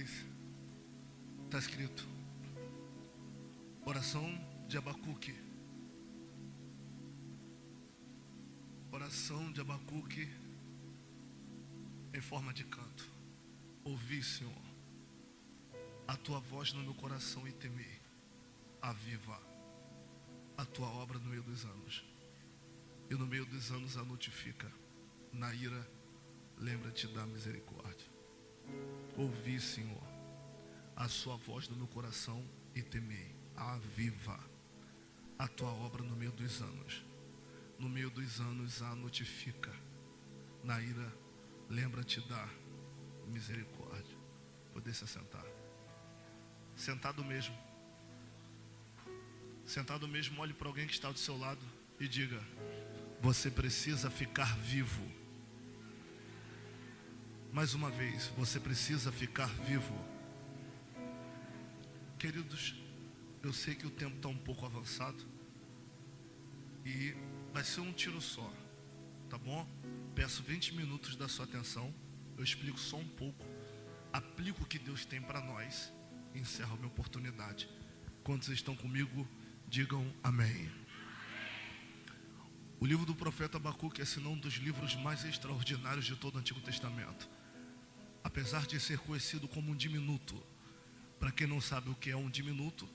3, está escrito: oração de Abacuque. Oração de Abacuque em forma de canto. Ouvi, Senhor, a tua voz no meu coração e temei. Aviva a tua obra no meio dos anos, e no meio dos anos a notifica. Na ira, lembra-te da misericórdia. Ouvi, Senhor, a sua voz no meu coração e temei. Aviva a tua obra no meio dos anos. No meio dos anos a notifica. Na ira, lembra-te da misericórdia. Poder se assentar. Sentado mesmo. Sentado mesmo, olhe para alguém que está do seu lado e diga: você precisa ficar vivo. Mais uma vez, você precisa ficar vivo. Queridos, eu sei que o tempo está um pouco avançado e vai ser um tiro só, tá bom? Peço 20 minutos da sua atenção. Eu explico só um pouco, aplico o que Deus tem para nós e encerro a minha oportunidade. Quantos estão comigo, digam amém. O livro do profeta Abacuque é, se não um dos livros mais extraordinários de todo o Antigo Testamento. Apesar de ser conhecido como um diminuto. Para quem não sabe o que é um diminuto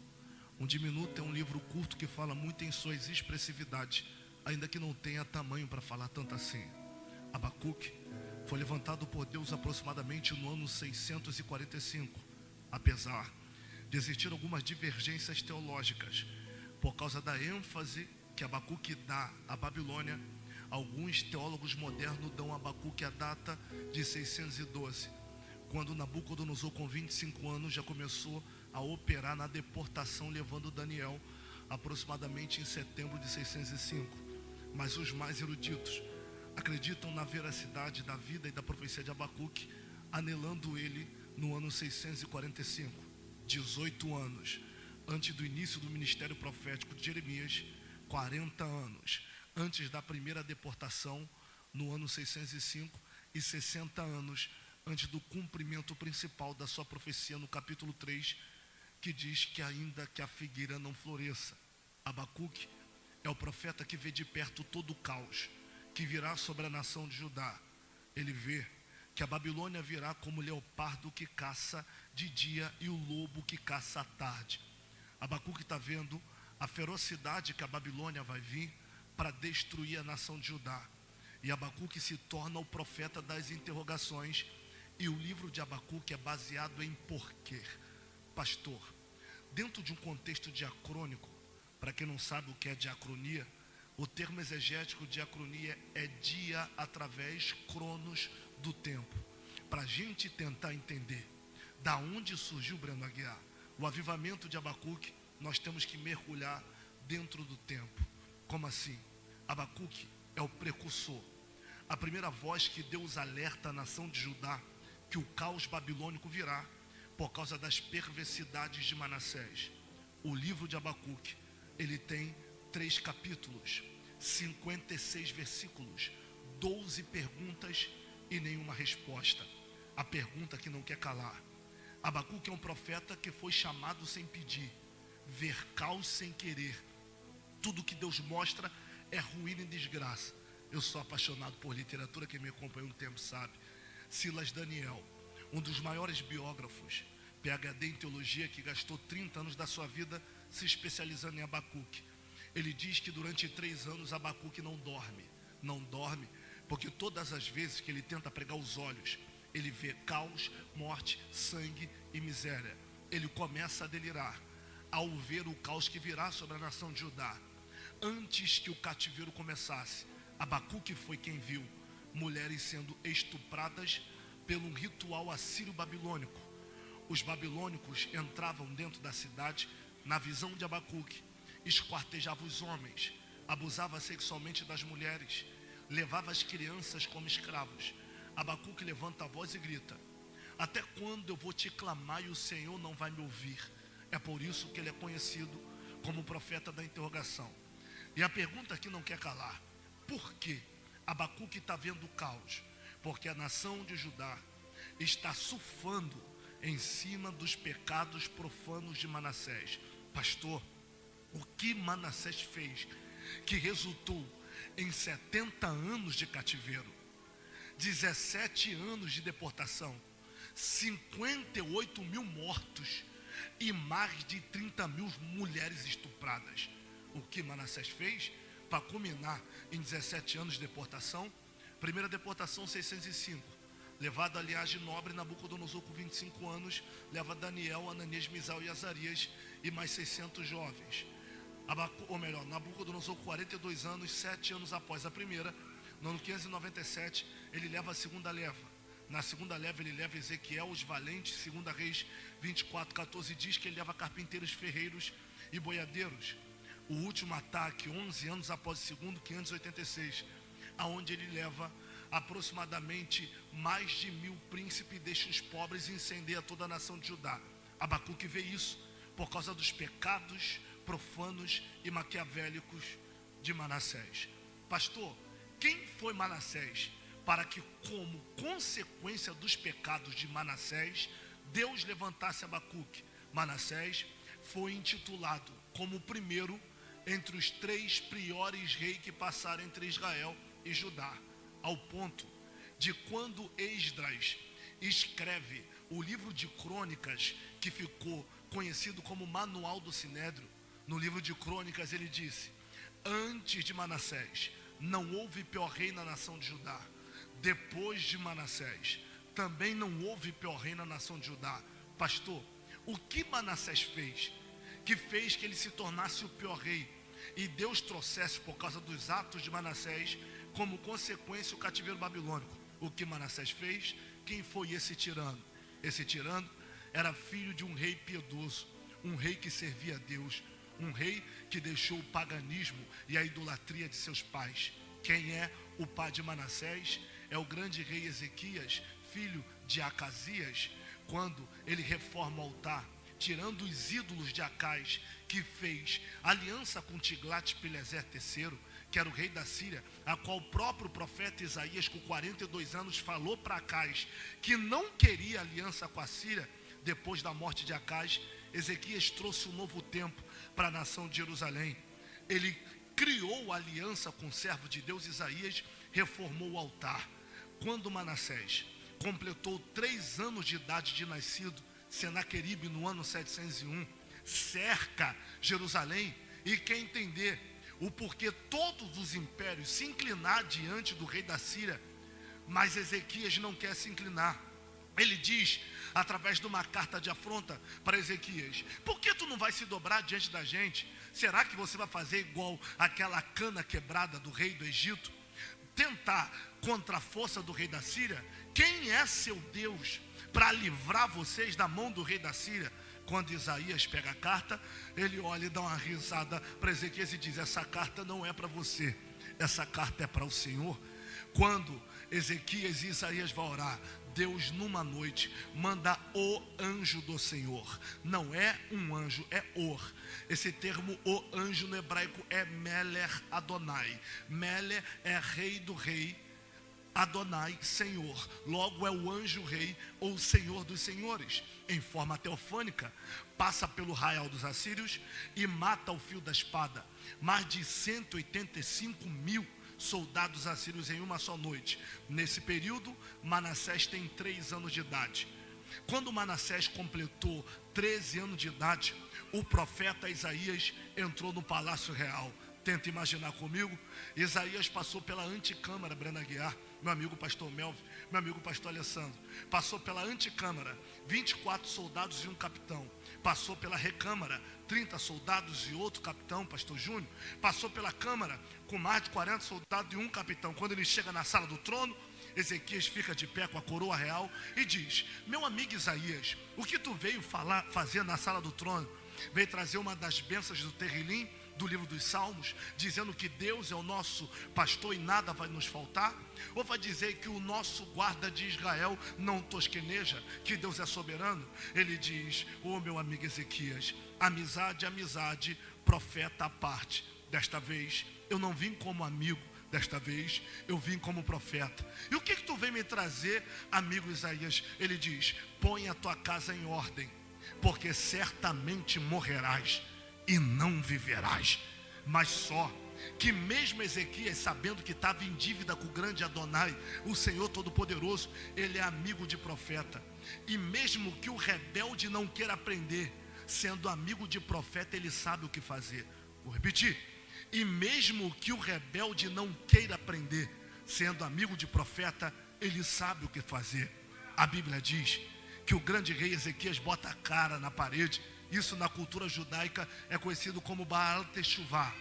é um livro curto que fala muito em suas expressividades, ainda que não tenha tamanho para falar tanto assim. Abacuque foi levantado por Deus aproximadamente no ano 645, apesar de existir algumas divergências teológicas, por causa da ênfase que Abacuque dá à Babilônia. Alguns teólogos modernos dão a Abacuque a data de 612, quando Nabucodonosor, com 25 anos, já começou a operar na deportação, levando Daniel aproximadamente em setembro de 605. Mas os mais eruditos acreditam na veracidade da vida e da profecia de Abacuque, anelando ele no ano 645, 18 anos antes do início do ministério profético de Jeremias, 40 anos antes da primeira deportação, no ano 605, e 60 anos antes do cumprimento principal da sua profecia no capítulo 3, que diz que ainda que a figueira não floresça. Abacuque é o profeta que vê de perto todo o caos que virá sobre a nação de Judá. Ele vê que a Babilônia virá como leopardo que caça de dia e o lobo que caça à tarde. Abacuque está vendo a ferocidade que a Babilônia vai vir para destruir a nação de Judá. E Abacuque se torna o profeta das interrogações. E o livro de Abacuque é baseado em porquê. Pastor, dentro de um contexto diacrônico, para quem não sabe o que é diacronia, o termo exegético diacronia é dia através cronos do tempo. Para a gente tentar entender da onde surgiu Breno Aguiar, o avivamento de Abacuque, nós temos que mergulhar dentro do tempo. Como assim? Abacuque é o precursor, a primeira voz que Deus alerta a nação de Judá que o caos babilônico virá por causa das perversidades de Manassés. O livro de Abacuque, ele tem 3 capítulos, 56 versículos, 12 perguntas e nenhuma resposta. A pergunta que não quer calar. Abacuque é um profeta que foi chamado sem pedir, ver caos sem querer. Tudo que Deus mostra é ruína e desgraça. Eu sou apaixonado por literatura, quem me acompanha um tempo sabe. Silas Daniel, um dos maiores biógrafos, PhD em teologia, que gastou 30 anos da sua vida se especializando em Abacuque. Ele diz que durante 3 anos Abacuque não dorme, porque todas as vezes que ele tenta pregar os olhos, ele vê caos, morte, sangue e miséria. Ele começa a delirar ao ver o caos que virá sobre a nação de Judá. Antes que o cativeiro começasse, Abacuque foi quem viu mulheres sendo estupradas pelo ritual assírio-babilônico. Os babilônicos entravam dentro da cidade, na visão de Abacuque, esquartejavam os homens, abusavam sexualmente das mulheres, levava as crianças como escravos. Abacuque levanta a voz e grita: até quando eu vou te clamar e o Senhor não vai me ouvir? É por isso que ele é conhecido como o profeta da interrogação. E a pergunta que não quer calar: por que Abacuque está vendo o caos? Porque a nação de Judá está surfando em cima dos pecados profanos de Manassés. Pastor, o que Manassés fez que resultou em 70 anos de cativeiro, 17 anos de deportação, 58 mil mortos e mais de 30 mil mulheres estupradas? O que Manassés fez para culminar em 17 anos de deportação? Primeira deportação, 605, levado a linhagem nobre, Nabucodonosor com 25 anos, leva Daniel, Ananias, Misael e Azarias e mais 600 jovens. Nabucodonosor com 42 anos, 7 anos após a primeira, no ano 597, ele leva a segunda leva. Na segunda leva ele leva Ezequiel, os valentes. Segunda Reis 24:14 diz que ele leva carpinteiros, ferreiros e boiadeiros. O último ataque, 11 anos após o segundo, 586, aonde ele leva aproximadamente mais de 1000 príncipes, deixa os pobres e incendeia toda a nação de Judá. Abacuque vê isso por causa dos pecados profanos e maquiavélicos de Manassés. Pastor, quem foi Manassés para que, como consequência dos pecados de Manassés, Deus levantasse Abacuque? Manassés foi intitulado como o primeiro entre os 3 piores reis que passaram entre Israel e Judá, ao ponto de quando Esdras escreve o livro de Crônicas, que ficou conhecido como Manual do Sinédrio, no livro de Crônicas ele disse: antes de Manassés não houve pior rei na nação de Judá, depois de Manassés também não houve pior rei na nação de Judá. Pastor, o que Manassés fez que fez que ele se tornasse o pior rei e Deus trouxesse, por causa dos atos de Manassés, como consequência o cativeiro babilônico? O que Manassés fez? Quem foi esse tirano? Esse tirano era filho de um rei piedoso, um rei que servia a Deus, um rei que deixou o paganismo e a idolatria de seus pais. Quem é o pai de Manassés? É o grande rei Ezequias, filho de Acasias, quando ele reforma o altar, tirando os ídolos de Acais, que fez aliança com Tiglat-Pileser III, que era o rei da Síria, a qual o próprio profeta Isaías, com 42 anos, falou para Acais que não queria aliança com a Síria. Depois da morte de Acais, Ezequias trouxe um novo tempo para a nação de Jerusalém. Ele criou a aliança com o servo de Deus Isaías, reformou o altar. Quando Manassés completou 3 anos de idade de nascido, Senaqueribe, no ano 701, cerca Jerusalém e quer entender o porquê todos os impérios se inclinar diante do rei da Síria, mas Ezequias não quer se inclinar. Ele diz, através de uma carta de afronta para Ezequias: por que tu não vai se dobrar diante da gente? Será que você vai fazer igual aquela cana quebrada do rei do Egito? Tentar contra a força do rei da Síria? Quem é seu Deus para livrar vocês da mão do rei da Síria? Quando Isaías pega a carta, ele olha e dá uma risada para Ezequias e diz: essa carta não é para você, essa carta é para o Senhor. Quando Ezequias e Isaías vão orar, Deus numa noite manda o anjo do Senhor. Não é um anjo, é Or. Esse termo o anjo no hebraico é Meler Adonai. Meler é rei do rei, Adonai, Senhor. Logo é o anjo rei ou Senhor dos senhores. Em forma teofânica, passa pelo arraial dos assírios e mata ao fio da espada mais de 185 mil soldados assírios em uma só noite. Nesse período, Manassés tem 3 anos de idade. Quando Manassés completou 13 anos de idade, o profeta Isaías entrou no palácio real. Tenta imaginar comigo. Isaías passou pela antecâmara, Brena Guiar, meu amigo pastor Melvin, meu amigo pastor Alessandro. Passou pela antecâmara, 24 soldados e um capitão. Passou pela recâmara, 30 soldados e outro capitão, pastor Júnior. Passou pela câmara com mais de 40 soldados e um capitão. Quando ele chega na sala do trono, Ezequias fica de pé com a coroa real e diz: meu amigo Isaías, o que tu veio fazer na sala do trono? Veio trazer uma das bênçãos do Terrilim, do livro dos Salmos, dizendo que Deus é o nosso pastor e nada vai nos faltar? Ou vai dizer que o nosso guarda de Israel não tosqueneja, que Deus é soberano? Ele diz: meu amigo Ezequias, amizade, amizade, profeta à parte. Desta vez eu não vim como amigo Desta vez eu vim como profeta. E o que tu vem me trazer, amigo Isaías? Ele diz: põe a tua casa em ordem, porque certamente morrerás e não viverás. Mas só que mesmo Ezequias, sabendo que estava em dívida com o grande Adonai, o Senhor Todo-Poderoso, ele é amigo de profeta. E mesmo que o rebelde não queira aprender, sendo amigo de profeta, ele sabe o que fazer. Vou repetir. E mesmo que o rebelde não queira aprender, sendo amigo de profeta, ele sabe o que fazer. A Bíblia diz que o grande rei Ezequias bota a cara na parede. Isso na cultura judaica é conhecido como Baal Teshuvá.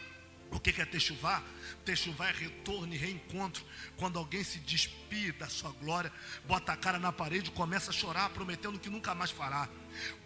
O que é Teshuvá? Teshuvá é retorno e reencontro. Quando alguém se despir da sua glória, bota a cara na parede e começa a chorar, prometendo que nunca mais fará.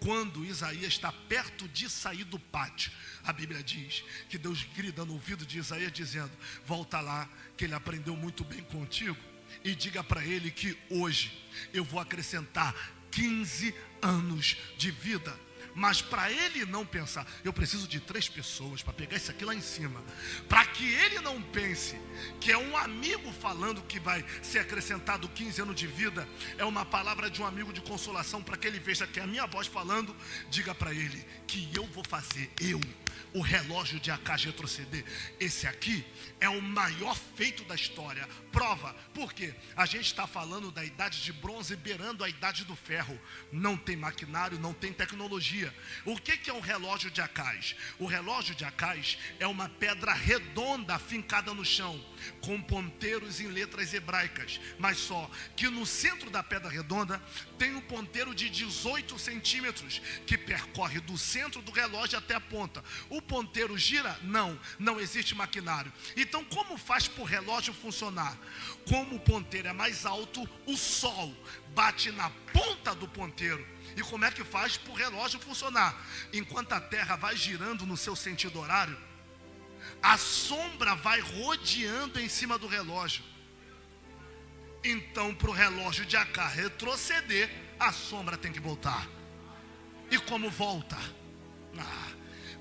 Quando Isaías está perto de sair do pátio, a Bíblia diz que Deus grita no ouvido de Isaías dizendo: volta lá, que ele aprendeu muito bem contigo, e diga para ele que hoje eu vou acrescentar 15 anos de vida. Mas para ele não pensar, eu preciso de 3 pessoas para pegar isso aqui lá em cima, para que ele não pense que é um amigo falando que vai ser acrescentado 15 anos de vida, é uma palavra de um amigo de consolação, para que ele veja que é a minha voz falando. Diga para ele que eu vou fazer, o relógio de Acás retroceder. Esse aqui é o maior feito da história. Prova, porque a gente está falando da idade de bronze beirando a idade do ferro. Não tem maquinário, não tem tecnologia. O que é um relógio de Acás? O relógio de Acás é uma pedra redonda fincada no chão, com ponteiros em letras hebraicas, mas só que no centro da pedra redonda tem um ponteiro de 18 centímetros, que percorre do centro do relógio até a ponta. O ponteiro gira? Não existe maquinário. Então como faz para o relógio funcionar? Como o ponteiro é mais alto, o sol bate na ponta do ponteiro. E como é que faz para o relógio funcionar? Enquanto a terra vai girando no seu sentido horário, a sombra vai rodeando em cima do relógio. Então, para o relógio de Acás retroceder, a sombra tem que voltar. E como volta?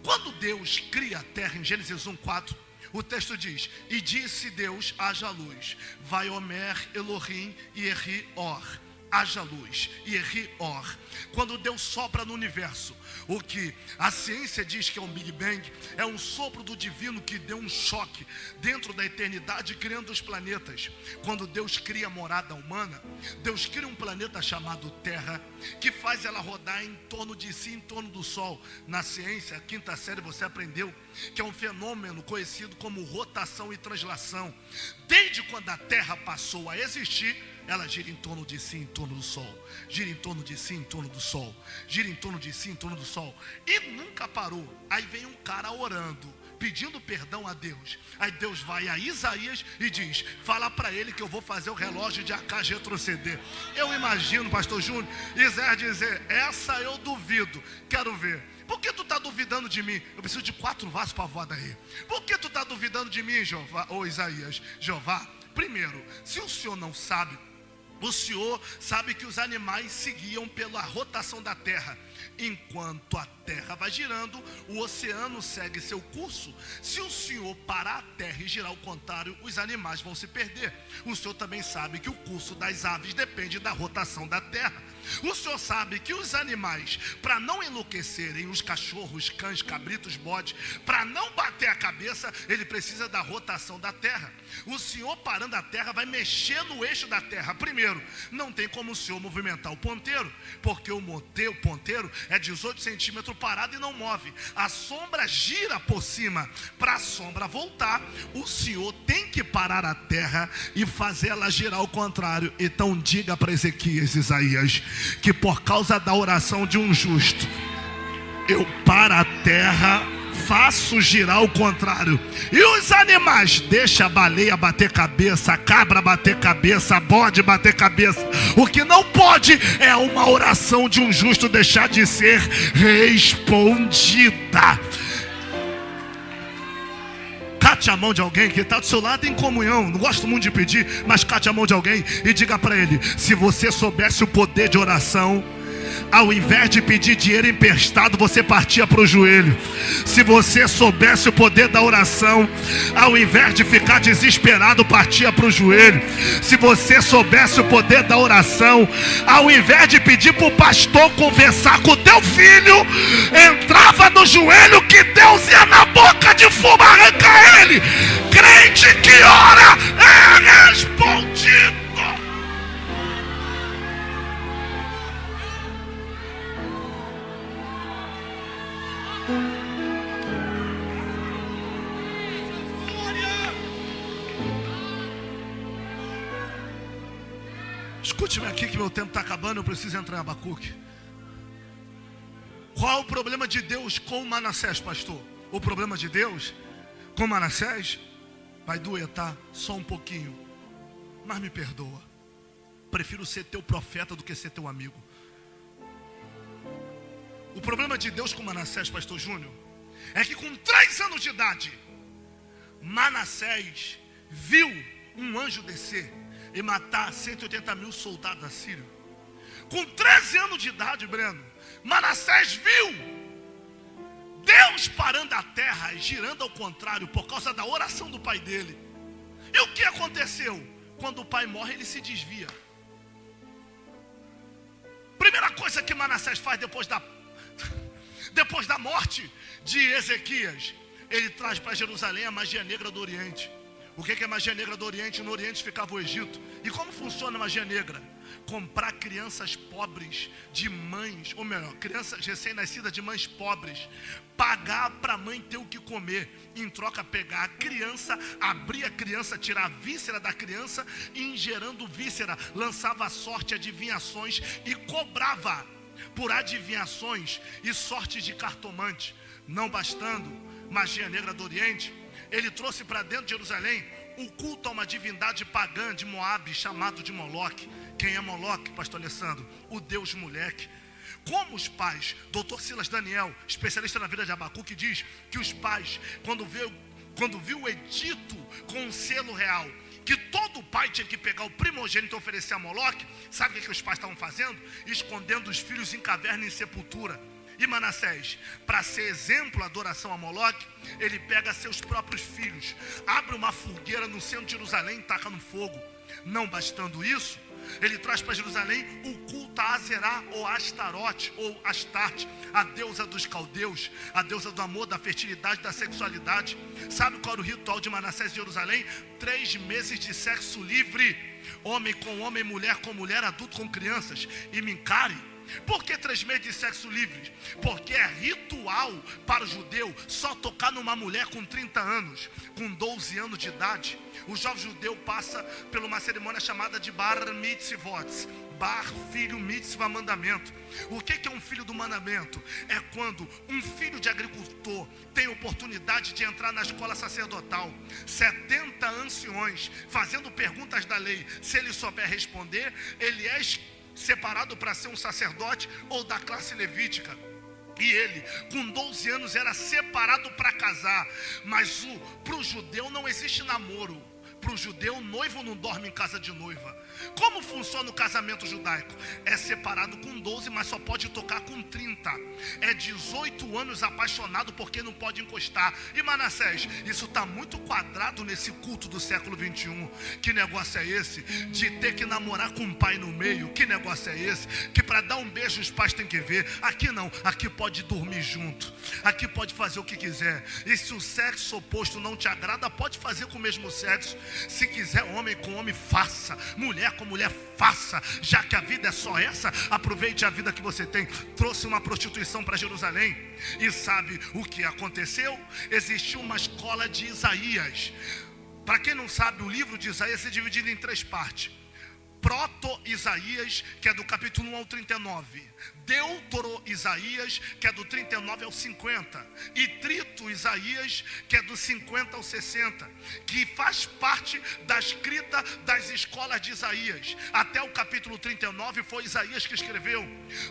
Quando Deus cria a terra, em Gênesis 1:4, o texto diz: e disse Deus, haja luz. Vaiomer Elohim Yeri-or. Haja luz, Yeri-or. Quando Deus sopra no universo, o que a ciência diz que é um Big Bang, é um sopro do divino que deu um choque dentro da eternidade, criando os planetas. Quando Deus cria a morada humana, Deus cria um planeta chamado Terra, que faz ela rodar em torno de si, em torno do Sol. Na ciência, a 5ª série, você aprendeu que é um fenômeno conhecido como rotação e translação. Desde quando a Terra passou a existir, ela gira em torno de si, em torno do Sol. Gira em torno de si, em torno do Sol. Gira em torno de si, em torno do Sol. E nunca parou. Aí vem um cara orando, pedindo perdão a Deus. Aí Deus vai a Isaías e diz: fala para ele que eu vou fazer o relógio de Acás retroceder. Eu imagino, pastor Júnior, Isaías dizer: essa eu duvido, quero ver. Por que tu está duvidando de mim? Eu preciso de 4 vasos para voar daí. Por que tu está duvidando de mim, Jeová, ou Isaías? Jeová, primeiro, se o senhor não sabe, o senhor sabe que os animais seguiam pela rotação da terra. Enquanto a terra vai girando, o oceano segue seu curso. Se o senhor parar a terra e girar ao contrário, os animais vão se perder. O senhor também sabe que o curso das aves depende da rotação da terra. O senhor sabe que os animais, para não enlouquecerem, os cachorros, cães, cabritos, bodes, para não bater a cabeça, ele precisa da rotação da terra. O senhor parando a terra vai mexer no eixo da terra. Primeiro, não tem como o senhor movimentar o ponteiro, porque o ponteiro é 18 centímetros parado e não move. A sombra gira por cima. Para a sombra voltar, o senhor tem que parar a terra e fazer ela girar ao contrário. Então diga para Ezequias, Isaías, que por causa da oração de um justo, eu paro a terra, faço girar ao contrário. E os animais, deixa a baleia bater cabeça, a cabra bater cabeça, a bode bater cabeça. O que não pode é uma oração de um justo deixar de ser respondida. Cate a mão de alguém que está do seu lado em comunhão. Não gosto muito de pedir, mas cate a mão de alguém e diga para ele: se você soubesse o poder de oração, Ao invés de pedir dinheiro emprestado, você partia para o joelho. Se você soubesse o poder da oração, ao invés de ficar desesperado, partia para o joelho. Se você soubesse o poder da oração, ao invés de pedir para o pastor conversar com o teu filho, entrava no joelho que Deus ia na boca de fumo arrancar ele. Crente que ora é respondido. Escute-me aqui que meu tempo está acabando, eu preciso entrar em Abacuque. Qual o problema de Deus com Manassés, pastor? O problema de Deus com Manassés vai doer, tá? Só um pouquinho. Mas me perdoa. Prefiro ser teu profeta do que ser teu amigo. O problema de Deus com Manassés, pastor Júnior, é que com 3 anos de idade, Manassés viu um anjo descer e matar 180 mil soldados assírios. Com 13 anos de idade, Breno, Manassés viu Deus parando a terra e girando ao contrário por causa da oração do pai dele. E o que aconteceu? Quando o pai morre, ele se desvia. Primeira coisa que Manassés faz depois da morte de Ezequias, ele traz para Jerusalém a magia negra do Oriente. O que é magia negra do Oriente? No Oriente ficava o Egito. E como funciona a magia negra? Comprar crianças pobres de mães, ou melhor, crianças recém-nascidas de mães pobres, pagar para a mãe ter o que comer, em troca pegar a criança, abrir a criança, tirar a víscera da criança e, ingerando víscera, lançava a sorte, adivinhações e cobrava por adivinhações e sorte de cartomante. Não bastando, magia negra do Oriente, ele trouxe para dentro de Jerusalém o culto a uma divindade pagã de Moabe, chamado de Moloque. Quem é Moloque, pastor Alessandro? O Deus moleque. Como os pais, doutor Silas Daniel, especialista na vida de Abacuque, diz que os pais, quando viu o edito com um selo real, que todo pai tinha que pegar o primogênito e oferecer a Moloque, sabe o que os pais estavam fazendo? Escondendo os filhos em caverna e em sepultura. E Manassés, para ser exemplo, adoração a Moloque, ele pega seus próprios filhos, abre uma fogueira no centro de Jerusalém e taca no fogo. Não bastando isso, ele traz para Jerusalém o culto a Azerá ou Astarote ou Astarte, a deusa dos caldeus, a deusa do amor, da fertilidade, da sexualidade. Sabe qual era o ritual de Manassés em Jerusalém? 3 meses de sexo livre, homem com homem, mulher com mulher, adulto com crianças. E me encare. Por que 3 meses de sexo livre? Porque é ritual para o judeu só tocar numa mulher com 30 anos, com 12 anos de idade. O jovem judeu passa por uma cerimônia chamada de Bar Mitzvot. Bar, filho, mitzvah, mandamento. O que é um filho do mandamento? É quando um filho de agricultor tem oportunidade de entrar na escola sacerdotal. 70 anciões fazendo perguntas da lei. Se ele souber responder, ele é separado para ser um sacerdote ou da classe levítica. E ele, com 12 anos, era separado para casar. Mas para o judeu não existe namoro. Para o judeu, noivo não dorme em casa de noiva. Como funciona o casamento judaico? É separado com 12, mas só pode tocar com 30. É 18 anos apaixonado porque não pode encostar. E Manassés, isso está muito quadrado nesse culto do século 21. Que negócio é esse? De ter que namorar com um pai no meio. Que negócio é esse? Que para dar um beijo os pais têm que ver. Aqui não, aqui pode dormir junto. Aqui pode fazer o que quiser. E se o sexo oposto não te agrada, pode fazer com o mesmo sexo. Se quiser homem com homem, faça. Mulher com mulher, faça. Já que a vida é só essa, aproveite a vida que você tem. Trouxe uma prostituição para Jerusalém. E sabe o que aconteceu? Existiu uma escola de Isaías. Para quem não sabe, o livro de Isaías é dividido em 3 partes. Proto-Isaías, que é do capítulo 1 ao 39. Deutero-Isaías, que é do 39 ao 50. E Trito-Isaías, que é do 50 ao 60. Que faz parte da escrita das escolas de Isaías. Até o capítulo 39 foi Isaías que escreveu.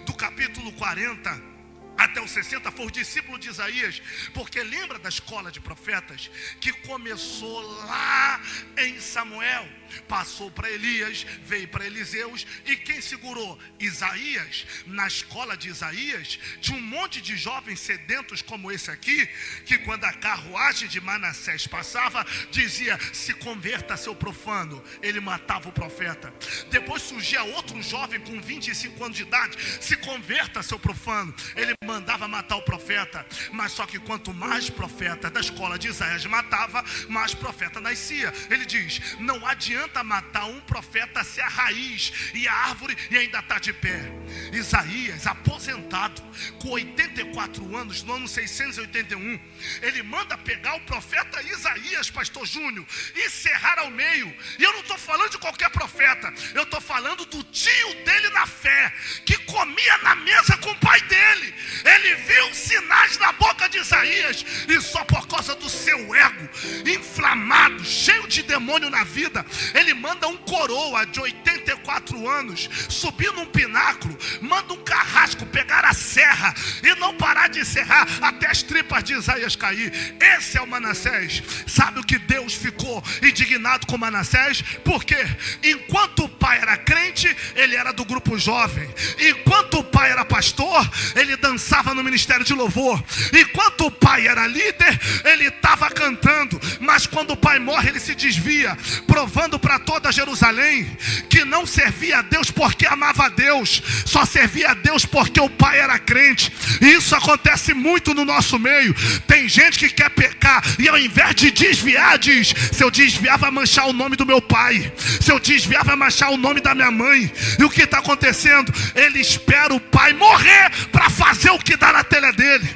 Do capítulo 40 até os 60 foi o discípulo de Isaías, porque lembra da escola de profetas que começou lá em Samuel, passou para Elias, veio para Eliseus, e quem segurou? Isaías. Na escola de Isaías tinha um monte de jovens sedentos como esse aqui, que quando a carruagem de Manassés passava, dizia: se converta, seu profano. Ele matava o profeta. Depois surgia outro jovem com 25 anos de idade: se converta, seu profano. Ele mandava matar o profeta. Mas só que quanto mais profeta da escola de Isaías matava, mais profeta nascia. Ele diz: não adianta matar um profeta se a raiz e a árvore e ainda está de pé. Isaías, aposentado com 84 anos, no ano 681, ele manda pegar o profeta Isaías, pastor Júnior, e serrar ao meio. E eu não estou falando de qualquer profeta, eu estou falando do tio dele na fé, que comia na mesa com o pai dele. Ele viu sinais na boca de Isaías, e só por causa do seu ego inflamado, cheio de demônio na vida, ele manda um coroa de 84 anos subir num pináculo, manda um carrasco pegar a serra e não parar de serrar até as tripas de Isaías cair. Esse é o Manassés. Sabe o que Deus ficou indignado com Manassés? Porque enquanto o pai era crente, ele era do grupo jovem. Enquanto o pai era pastor, ele dançava no ministério de louvor. Enquanto o pai era líder, ele estava cantando. Mas quando o pai morre, ele se desvia, provando para toda Jerusalém que não servia a Deus porque amava a Deus, só servia a Deus porque o pai era crente. E isso acontece muito no nosso meio. Tem gente que quer pecar e ao invés de desviar, diz: se eu desviar vai manchar o nome do meu pai, se eu desviar vai manchar o nome da minha mãe. E o que está acontecendo? Ele espera o pai morrer para fazer o que dá na telha dele.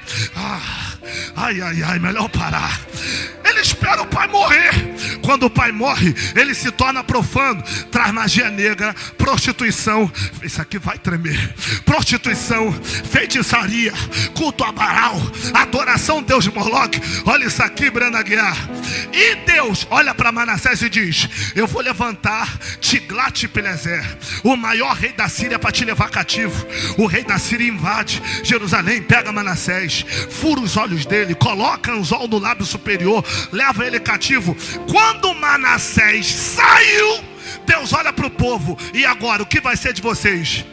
Ai, melhor parar. Ele espera o pai morrer. Quando o pai morre, ele se torna profano, traz magia negra, prostituição. Isso aqui vai tremer. Prostituição, feitiçaria, culto a Baal, adoração a Deus de Moloque. Olha isso aqui, Brenda Guiar. E Deus olha para Manassés e diz: eu vou levantar Tiglat-Pileser, o maior rei da Síria, para te levar cativo. O rei da Síria invade Jerusalém, pega Manassés, fura os olhos dele, coloca anzol no lábio superior, leva ele cativo. Quando Manassés saiu, Deus olha para o povo: e agora, o que vai ser de vocês?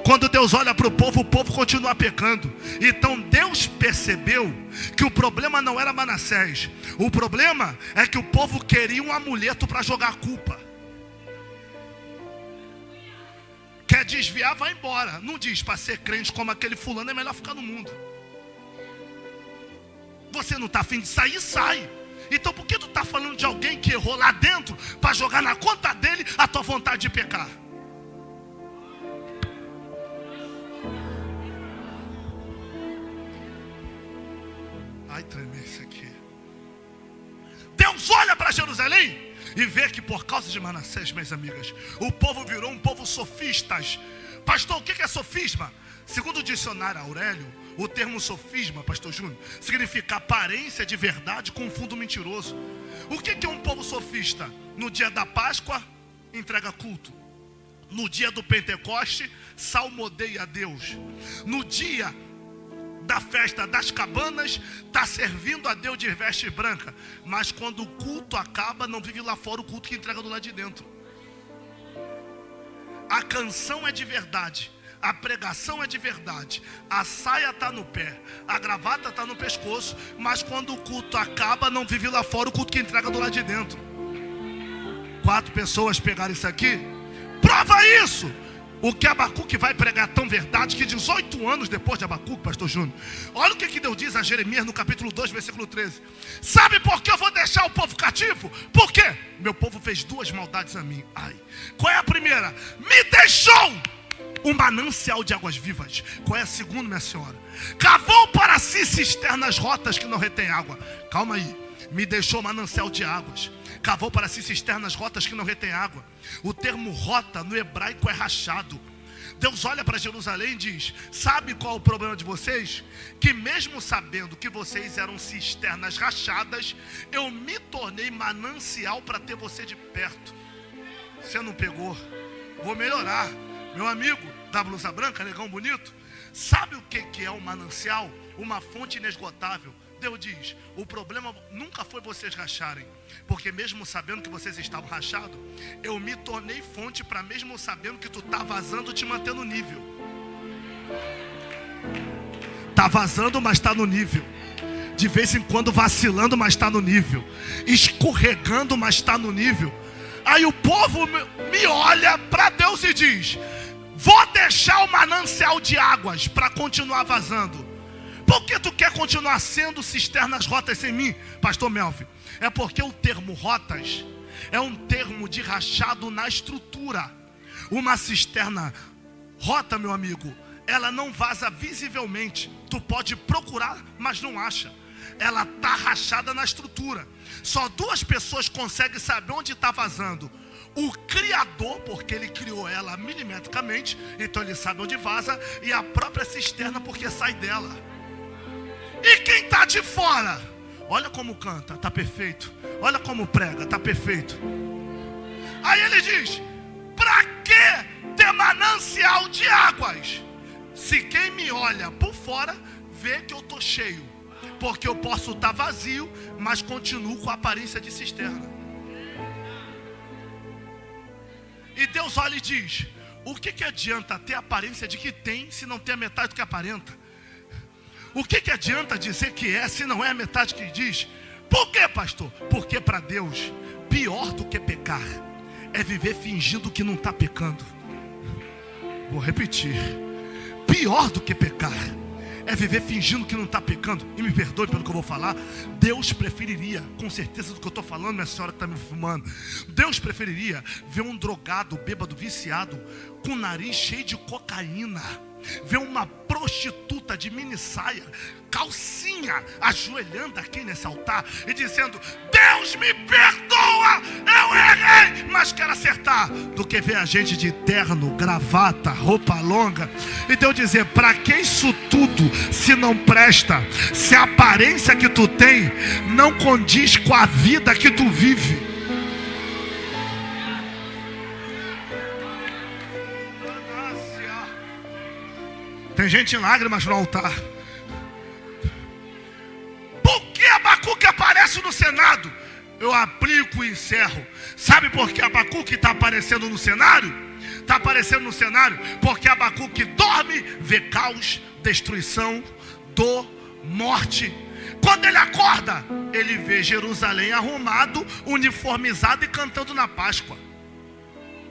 Quando Deus olha para o povo continua pecando. Então Deus percebeu que o problema não era Manassés. O problema é que o povo queria um amuleto para jogar a culpa. Quer desviar, vai embora. Não diz: para ser crente como aquele fulano é melhor ficar no mundo. Você não está afim de sair, sai. Então por que tu está falando de alguém que errou lá dentro para jogar na conta dele a tua vontade de pecar? Ai, tremer isso aqui. Deus olha para Jerusalém e vê que por causa de Manassés, minhas amigas, o povo virou um povo sofistas. Pastor, o que é sofisma? Segundo o dicionário Aurélio, o termo sofisma, pastor Júnior, significa aparência de verdade com fundo mentiroso. O que é um povo sofista? No dia da Páscoa, entrega culto. No dia do Pentecoste, salmodeia a Deus. No dia da festa das cabanas, está servindo a Deus de veste branca. Mas quando o culto acaba, não vive lá fora o culto que entrega do lado de dentro. A canção é de verdade, a pregação é de verdade, a saia está no pé, a gravata está no pescoço, mas quando o culto acaba, não vive lá fora o culto que entrega do lado de dentro. 4 pessoas pegaram isso aqui. Prova isso! O que Abacuque vai pregar tão verdade que 18 anos depois de Abacuque, pastor Júnior, olha o que Deus diz a Jeremias no capítulo 2, versículo 13. Sabe por que eu vou deixar o povo cativo? Por quê? Meu povo fez 2 maldades a mim. Ai. Qual é a primeira? Me deixou um manancial de águas vivas. Qual é a segunda, minha senhora? Cavou para si cisternas rotas que não retém água. Calma aí. Me deixou manancial de águas. Cavou para si cisternas rotas que não retém água. O termo rota no hebraico é rachado. Deus olha para Jerusalém e diz: sabe qual é o problema de vocês? Que mesmo sabendo que vocês eram cisternas rachadas, eu me tornei manancial para ter você de perto. Você não pegou? Vou melhorar. Meu amigo da blusa branca, negão bonito, Sabe o que é um manancial? Uma fonte inesgotável. Deus diz, o problema nunca foi vocês racharem, porque mesmo sabendo que vocês estavam rachados, eu me tornei fonte para mesmo sabendo que tu tá vazando, te manter no nível. Tá vazando, mas tá no nível. De vez em quando vacilando, mas está no nível. Escorregando, mas está no nível. Aí o povo me olha para Deus e diz, vou deixar o manancial de águas para continuar vazando. Por que tu quer continuar sendo cisternas rotas sem mim, pastor Melvin? É porque o termo rotas é um termo de rachado na estrutura. Uma cisterna rota, meu amigo, ela não vaza visivelmente. Tu pode procurar, mas não acha. Ela está rachada na estrutura. Só duas pessoas conseguem saber onde está vazando. O Criador, porque Ele criou ela milimetricamente, então Ele sabe onde vaza. E a própria cisterna, porque sai dela. E quem está de fora? Olha como canta, está perfeito. Olha como prega, está perfeito. Aí ele diz, para que ter manancial de águas? Se quem me olha por fora, vê que eu estou cheio. Porque eu posso estar vazio, mas continuo com a aparência de cisterna. E Deus olha e diz, o que adianta ter a aparência de que tem, se não tem a metade do que aparenta? O que adianta dizer que é, se não é a metade que diz? Por quê, pastor? Porque para Deus, pior do que pecar é viver fingindo que não está pecando. Vou repetir. Pior do que pecar é viver fingindo que não está pecando. E me perdoe pelo que eu vou falar. Deus preferiria, com certeza do que eu estou falando, minha senhora que está me fumando, Deus preferiria ver um drogado, bêbado, viciado, com o nariz cheio de cocaína, ver uma prostituta de mini saia, calcinha, ajoelhando aqui nesse altar e dizendo, Deus me perdoa, eu errei, mas quero acertar, do que ver a gente de terno, gravata, roupa longa. E Deus dizer, para que isso tudo se não presta, se a aparência que tu tem não condiz com a vida que tu vive? Tem gente em lágrimas no altar. Por que Abacuque aparece no Senado? Eu aplico e encerro. Sabe por que Abacuque está aparecendo no cenário? Está aparecendo no cenário porque Abacuque dorme, vê caos, destruição, dor, morte. Quando ele acorda, ele vê Jerusalém arrumado, uniformizado e cantando na Páscoa.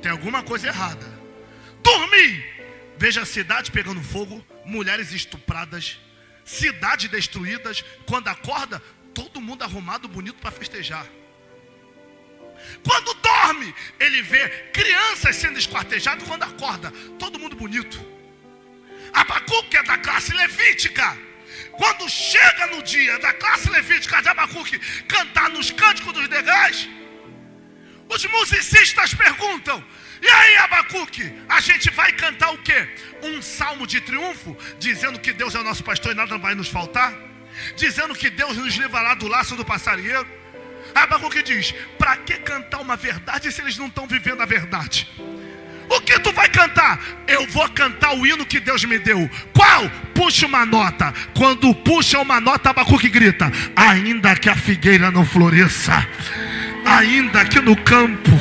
Tem alguma coisa errada. Dormir. Veja a cidade pegando fogo, mulheres estupradas, cidade destruídas. Quando acorda, todo mundo arrumado, bonito para festejar. Quando dorme, ele vê crianças sendo esquartejadas. Quando acorda, todo mundo bonito. Abacuque é da classe levítica. Quando chega no dia da classe levítica de Abacuque cantar nos cânticos dos degraus, os musicistas perguntam, e aí, Abacuque, a gente vai cantar o quê? Um salmo de triunfo, dizendo que Deus é o nosso pastor e nada vai nos faltar? Dizendo que Deus nos livrará do laço do passarinheiro? Abacuque diz, para que cantar uma verdade se eles não estão vivendo a verdade? O que tu vai cantar? Eu vou cantar o hino que Deus me deu. Qual? Puxa uma nota. Quando puxa uma nota, Abacuque grita, ainda que a figueira não floresça, ainda que no campo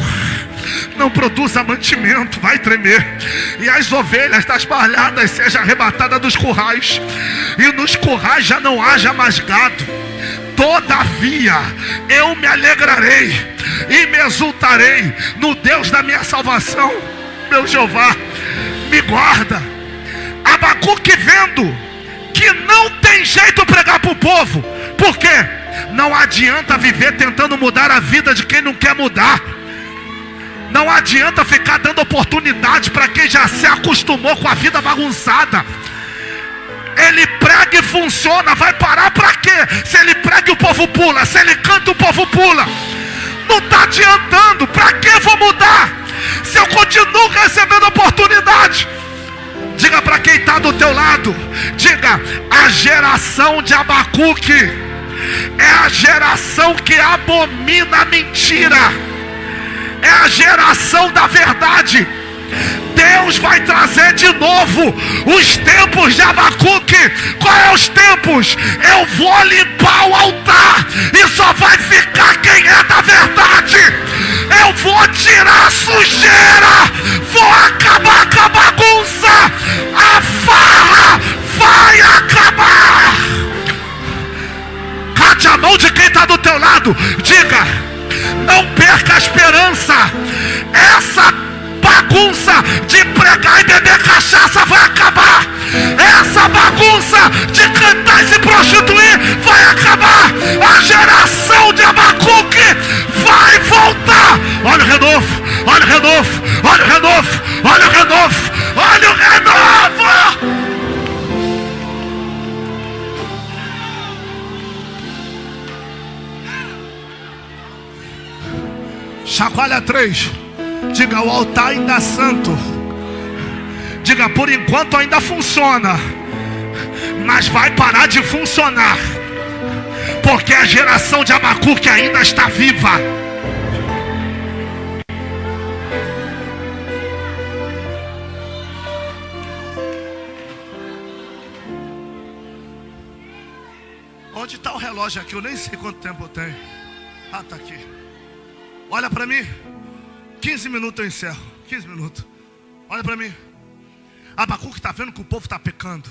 não produza mantimento, vai tremer, e as ovelhas das palhadas sejam arrebatadas dos currais, e nos currais já não haja mais gado, todavia eu me alegrarei e me exultarei no Deus da minha salvação. Meu Jeová me guarda. Abacuque vendo que não tem jeito pregar para o povo, porque não adianta viver tentando mudar a vida de quem não quer mudar. Não adianta ficar dando oportunidade para quem já se acostumou com a vida bagunçada. Ele prega e funciona. Vai parar para quê? Se ele prega, o povo pula. Se ele canta, o povo pula. Não está adiantando. Para que vou mudar? Se eu continuo recebendo oportunidade. Diga para quem está do teu lado. Diga, a geração de Abacuque é a geração que abomina a mentira. É a geração da verdade. Deus vai trazer de novo os tempos de Abacuque. Qual é os tempos? Eu vou limpar o altar e só vai ficar quem é da verdade. Eu vou tirar a sujeira, vou acabar com a bagunça, a farra vai acabar. Cate a mão de quem está do teu lado, diga: não perca a esperança. Essa bagunça de pregar e beber cachaça vai acabar. Essa bagunça de cantar e se prostituir vai acabar. A geração de Abacuque vai voltar. Olha o renovo, olha o renovo, olha o renovo, olha o renovo, olha o renovo. Chacoalha 3. Diga: o altar ainda é santo. Diga: por enquanto ainda funciona, mas vai parar de funcionar, porque a geração de Abacuque ainda está viva. Onde está o relógio aqui? Eu nem sei quanto tempo eu tenho. Ah, está aqui. Olha para mim. 15 minutos eu encerro. 15 minutos. Olha para mim. Abacuque está vendo que o povo está pecando.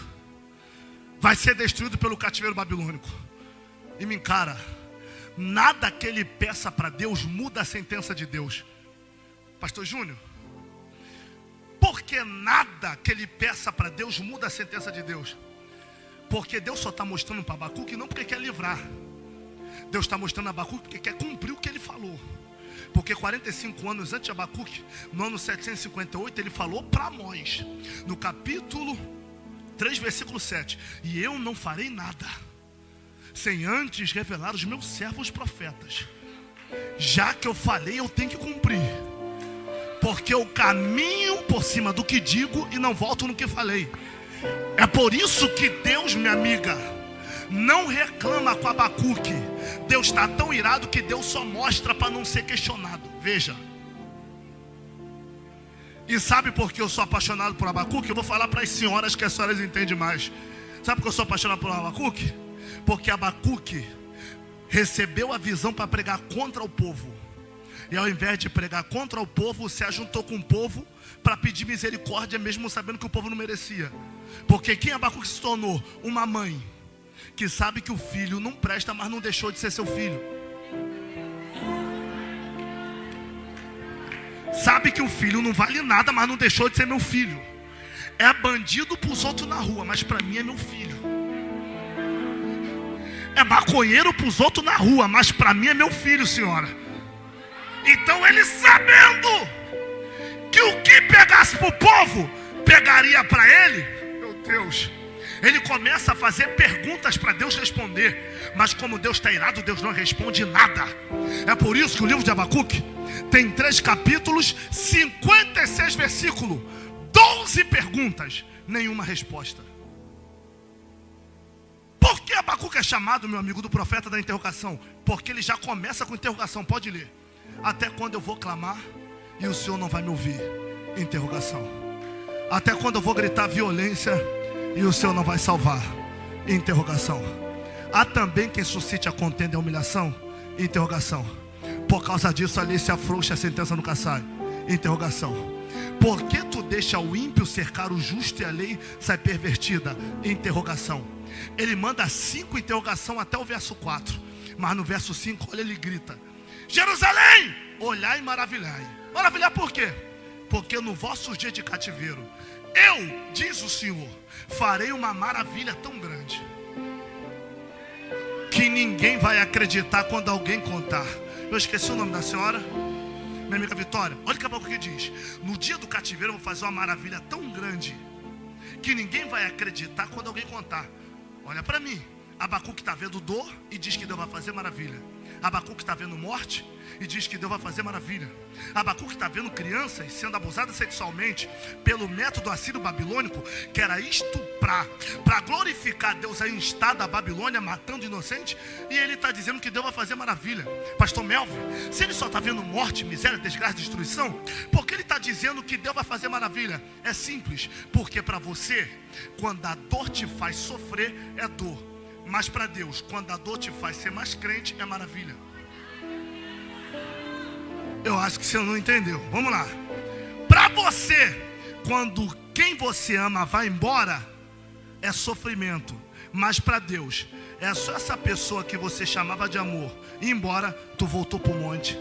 Vai ser destruído pelo cativeiro babilônico. E me encara. Nada que ele peça para Deus muda a sentença de Deus. Pastor Júnior, por que nada que ele peça para Deus muda a sentença de Deus? Porque Deus só está mostrando para Abacuque não porque quer livrar. Deus está mostrando a Abacuque porque quer cumprir o que ele falou. Porque 45 anos antes de Abacuque, no ano 758, ele falou para Amós, no capítulo 3, versículo 7: e eu não farei nada, sem antes revelar os meus servos profetas. Já que eu falei, eu tenho que cumprir. Porque eu caminho por cima do que digo e não volto no que falei. É por isso que Deus, minha amiga, não reclama com Abacuque. Deus está tão irado que Deus só mostra para não ser questionado. Veja. E sabe por que eu sou apaixonado por Abacuque? Eu vou falar para as senhoras que as senhoras entendem mais. Sabe por que eu sou apaixonado por Abacuque? Porque Abacuque recebeu a visão para pregar contra o povo. E ao invés de pregar contra o povo, se ajuntou com o povo para pedir misericórdia, mesmo sabendo que o povo não merecia. Porque quem Abacuque se tornou? Uma mãe que sabe que o filho não presta, mas não deixou de ser seu filho. Sabe que o filho não vale nada, mas não deixou de ser meu filho. É bandido para os outros na rua, mas para mim é meu filho. É maconheiro para os outros na rua, mas para mim é meu filho, senhora. Então ele, sabendo que o que pegasse para o povo, pegaria para ele, meu Deus, ele começa a fazer perguntas para Deus responder. Mas como Deus está irado, Deus não responde nada. É por isso que o livro de Abacuque tem 3 capítulos, 56 versículos, 12 perguntas, nenhuma resposta. Por que Abacuque é chamado, meu amigo, do profeta da interrogação? Porque ele já começa com interrogação, pode ler. Até quando eu vou clamar e o Senhor não vai me ouvir? Interrogação. Até quando eu vou gritar violência e o Senhor não vai salvar? Interrogação. Há também quem suscite a contenda e a humilhação? Interrogação. Por causa disso a lei se afrouxa, a sentença nunca sai? Interrogação. Por que tu deixa o ímpio cercar o justo e a lei sai pervertida? Interrogação. Ele manda 5 interrogações até o verso 4. Mas no verso 5, olha, ele grita: Jerusalém, olhai e maravilhai. Maravilhar por quê? Porque no vosso dia de cativeiro, eu, diz o Senhor, farei uma maravilha tão grande que ninguém vai acreditar quando alguém contar. Eu esqueci o nome da senhora, minha amiga Vitória. Olha o que diz: no dia do cativeiro eu vou fazer uma maravilha tão grande que ninguém vai acreditar quando alguém contar. Olha para mim, Abacuque está vendo dor e diz que Deus vai fazer maravilha. Abacuque está vendo morte e diz que Deus vai fazer maravilha. Abacuque está vendo crianças sendo abusadas sexualmente pelo método assírio-babilônico, que era estuprar, para glorificar Deus aí em estado da Babilônia, matando inocente. E ele está dizendo que Deus vai fazer maravilha. Pastor Melvin, se ele só está vendo morte, miséria, desgraça, destruição, por que ele está dizendo que Deus vai fazer maravilha? É simples, porque para você, quando a dor te faz sofrer, é dor. Mas para Deus, quando a dor te faz ser mais crente, é maravilha. Eu acho que você não entendeu. Vamos lá. Para você, quando quem você ama vai embora, é sofrimento. Mas para Deus, é só essa pessoa que você chamava de amor ir embora, tu voltou para o monte,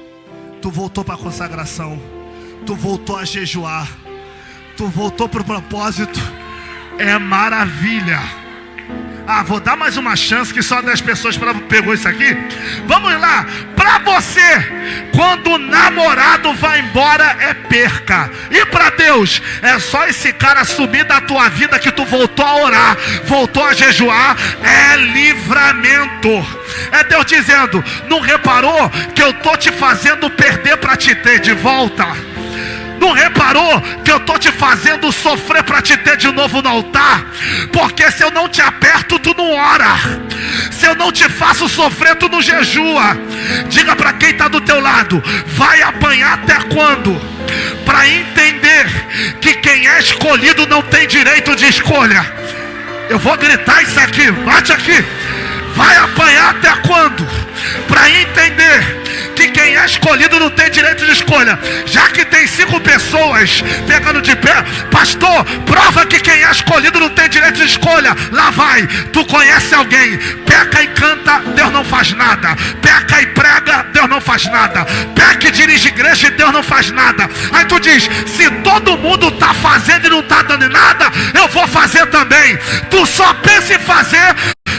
tu voltou para a consagração, tu voltou a jejuar, tu voltou para o propósito. É maravilha. Vou dar mais uma chance, que só 10 pessoas pegou isso aqui. Vamos lá. Para você, quando o namorado vai embora, é perca. E para Deus, é só esse cara subir da tua vida que tu voltou a orar, voltou a jejuar. É livramento. É Deus dizendo: não reparou que eu tô te fazendo perder para te ter de volta? Não reparou que eu estou te fazendo sofrer para te ter de novo no altar? Porque se eu não te aperto, tu não ora. Se eu não te faço sofrer, tu não jejua. Diga para quem está do teu lado: vai apanhar até quando? Para entender que quem é escolhido não tem direito de escolha. Eu vou gritar isso aqui, bate aqui. Vai apanhar até quando? Para entender que quem é escolhido não tem direito de escolha. Já que tem 5 pessoas pegando de pé, pastor, prova que quem é escolhido não tem direito de escolha. Lá vai, tu conhece alguém, peca e canta, Deus não faz nada. Peca e prega, Deus não faz nada. Peca e dirige igreja, Deus não faz nada. Aí tu diz: se todo mundo está fazendo e não está dando nada, eu vou fazer também. Tu só pensa em fazer.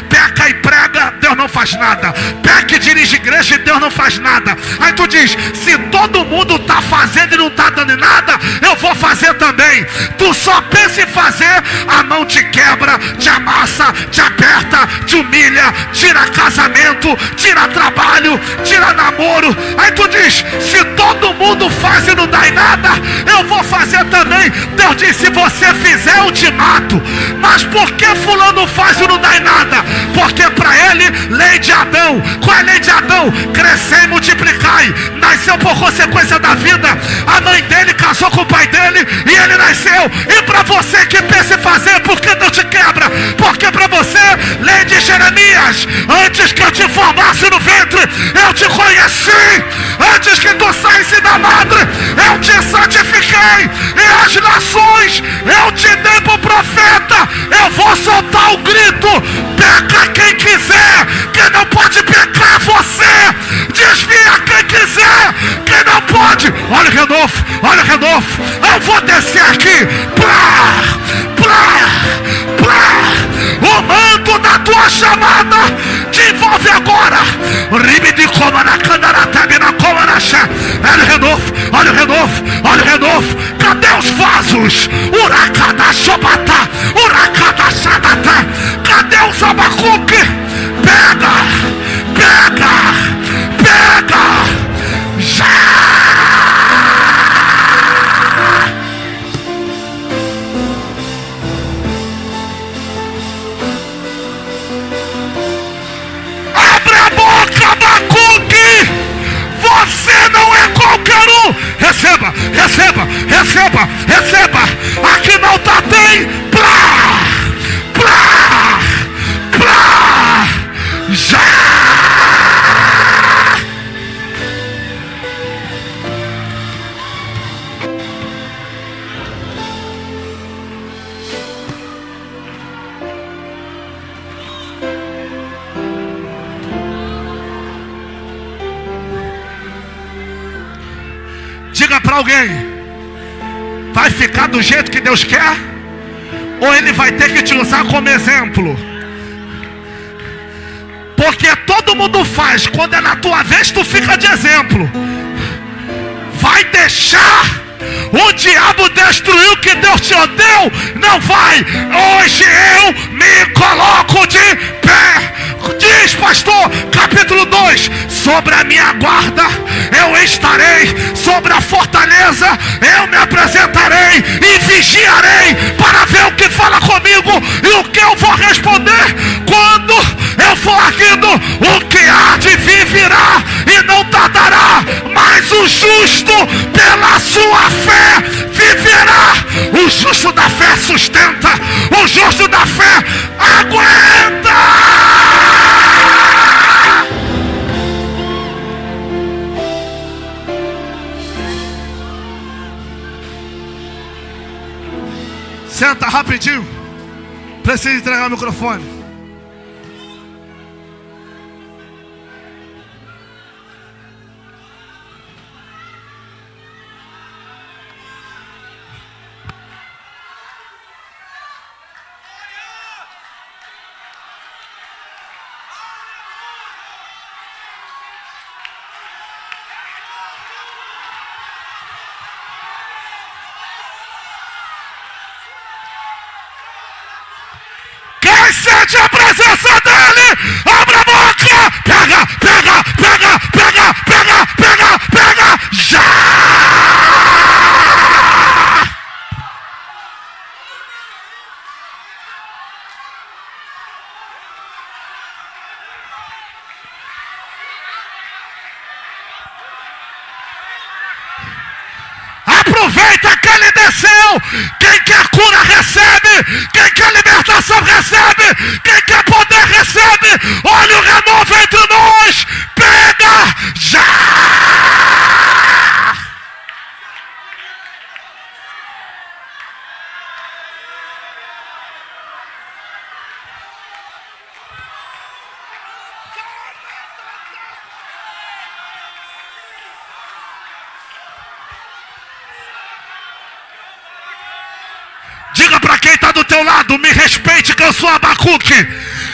Peca e prega, Deus não faz nada. Peca e dirige igreja e Deus não faz nada. Aí tu diz: se todo mundo está fazendo e não está dando nada, eu vou fazer também. Tu só pensa em fazer, a mão te quebra, te amassa, te aperta, te humilha, tira casamento, tira trabalho, tira namoro. Aí tu diz: se todo mundo faz e não dá em nada, eu vou fazer também. Deus diz: se você fizer, eu te mato. Mas por que fulano faz e não dá em nada? Porque para ele, lei de Adão. Qual é a lei de Adão? Crescer e multiplicai. Nasceu por consequência da vida. A mãe dele casou com o pai dele e ele nasceu. E para você que pensa em fazer, por que não te quebra? Porque para você, lei de Jeremias: antes que eu te formasse no ventre, eu te conheci. Antes que tu saísse da madre, eu te santifiquei. E as nações eu te dei para o profeta. Eu vou soltar o grito: peca quem quiser, quem não pode pecar é você. Desvia quem quiser, quem não pode. Olha o renovo, olha o renovo. Eu vou descer aqui. Plá, plá, plá. O manto da tua chamada te envolve agora. Olha o renovo, olha o renovo, olha o renovo. Cadê os vasos? Uracada Shobata, Uracada Shadata. Cadê os Abacuque? Pega, pega, pega. Já! Abre a boca, Abacuque! Você não é qualquer um! Receba, receba, receba, receba! Aqui não tá tem! Plá! Plá! Plá! Já! Diga para alguém: vai ficar do jeito que Deus quer? Ou Ele vai ter que te usar como exemplo? Porque todo mundo faz. Quando é na tua vez, tu fica de exemplo. Vai deixar o diabo destruir o que Deus te deu? Não vai. Hoje eu me coloco de pé. Diz, pastor, capítulo 2: sobre a minha guarda eu estarei, sobre a fortaleza eu me apresentarei e vigiarei para ver o que fala comigo e o que eu vou responder. Quando eu for erguido, o que há de vir virá e não tardará, mas o justo pela sua fé viverá. O justo da fé sustenta, o justo da fé aguenta. Senta rapidinho. Preciso entregar o microfone. Quem sente a presença dele, abra a boca, pega, pega, pega, pega, pega, pega, pega, já! Aproveita que ele desceu. Quem quer cura recebe, quem quer libertação recebe, quem quer poder recebe. Olha o renovo entre nós. Pega já. Diga para quem está do teu lado, me respeite que eu sou Abacuque.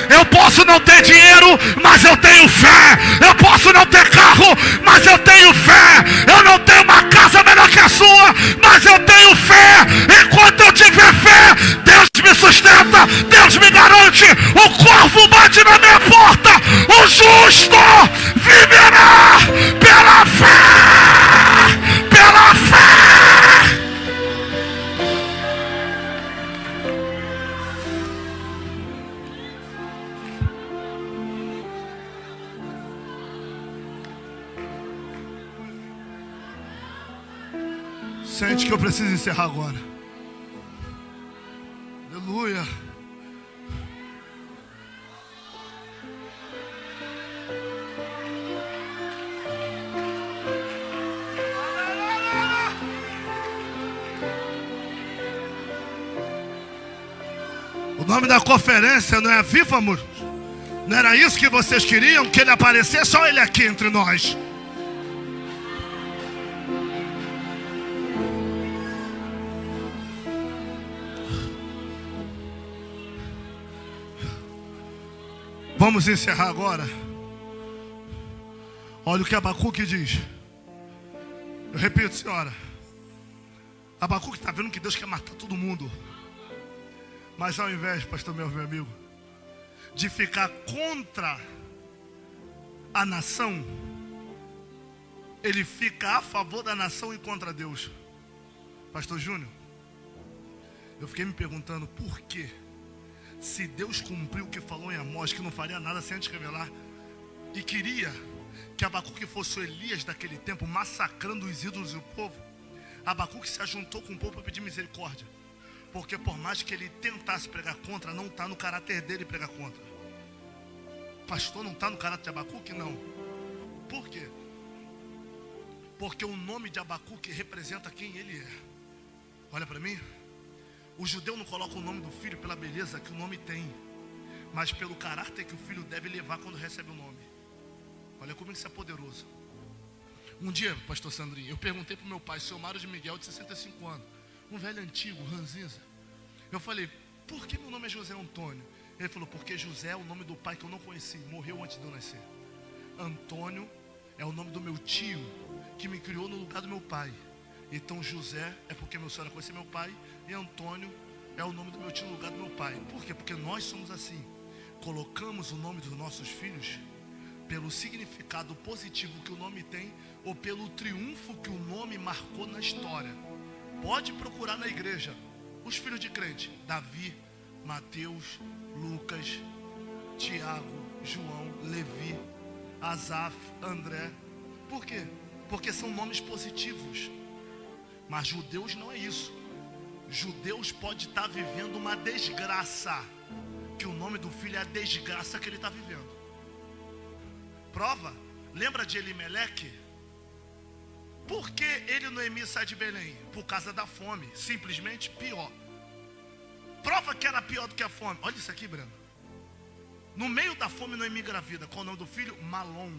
Eu posso não ter dinheiro, mas eu tenho fé. Eu posso não ter carro, mas eu tenho fé. Eu não tenho uma casa melhor que a sua, mas eu tenho fé. Enquanto eu tiver fé, Deus me sustenta, Deus me garante. O corvo bate na minha porta. O justo viverá pela fé. Pela fé. Sente que eu preciso encerrar agora. Aleluia. O nome da conferência não é Vivamos? Não era isso que vocês queriam? Que ele aparecesse? Só ele aqui entre nós. Vamos encerrar agora. Olha o que Abacuque diz. Eu repito, senhora. Abacuque está vendo que Deus quer matar todo mundo. Mas ao invés, pastor meu amigo, de ficar contra a nação, ele fica a favor da nação e contra Deus. Pastor Júnior, eu fiquei me perguntando por quê. Se Deus cumpriu o que falou em Amós, que não faria nada sem antes revelar, e queria que Abacuque fosse o Elias daquele tempo, massacrando os ídolos e o povo, Abacuque se ajuntou com o povo para pedir misericórdia. Porque por mais que ele tentasse pregar contra, não está no caráter dele pregar contra. Pastor, não está no caráter de Abacuque? Não. Por quê? Porque o nome de Abacuque representa quem ele é. Olha para mim. O judeu não coloca o nome do filho pela beleza que o nome tem, mas pelo caráter que o filho deve levar quando recebe o nome. Olha como isso é poderoso. Um dia, pastor Sandrinho, eu perguntei para o meu pai, seu Mário de Miguel, de 65 anos, um velho antigo, ranzinza. Eu falei, por que meu nome é José Antônio? Ele falou, porque José é o nome do pai que eu não conheci, morreu antes de eu nascer. Antônio é o nome do meu tio, que me criou no lugar do meu pai. Então José é porque meu senhor conhecia meu pai, e Antônio é o nome do meu tio no lugar do meu pai. Por quê? Porque nós somos assim. Colocamos o nome dos nossos filhos pelo significado positivo que o nome tem ou pelo triunfo que o nome marcou na história. Pode procurar na igreja os filhos de crente: Davi, Mateus, Lucas, Tiago, João, Levi, Asaf, André. Por quê? Porque são nomes positivos. Mas judeus não é isso. Judeus pode estar vivendo uma desgraça, que o nome do filho é a desgraça que ele está vivendo. Prova, lembra de Elimeleque? Por que ele e Noemi saem de Belém? Por causa da fome, simplesmente pior. Prova que era pior do que a fome. Olha isso aqui, Breno. No meio da fome, Noemi engravida. Qual é o nome do filho? Malom.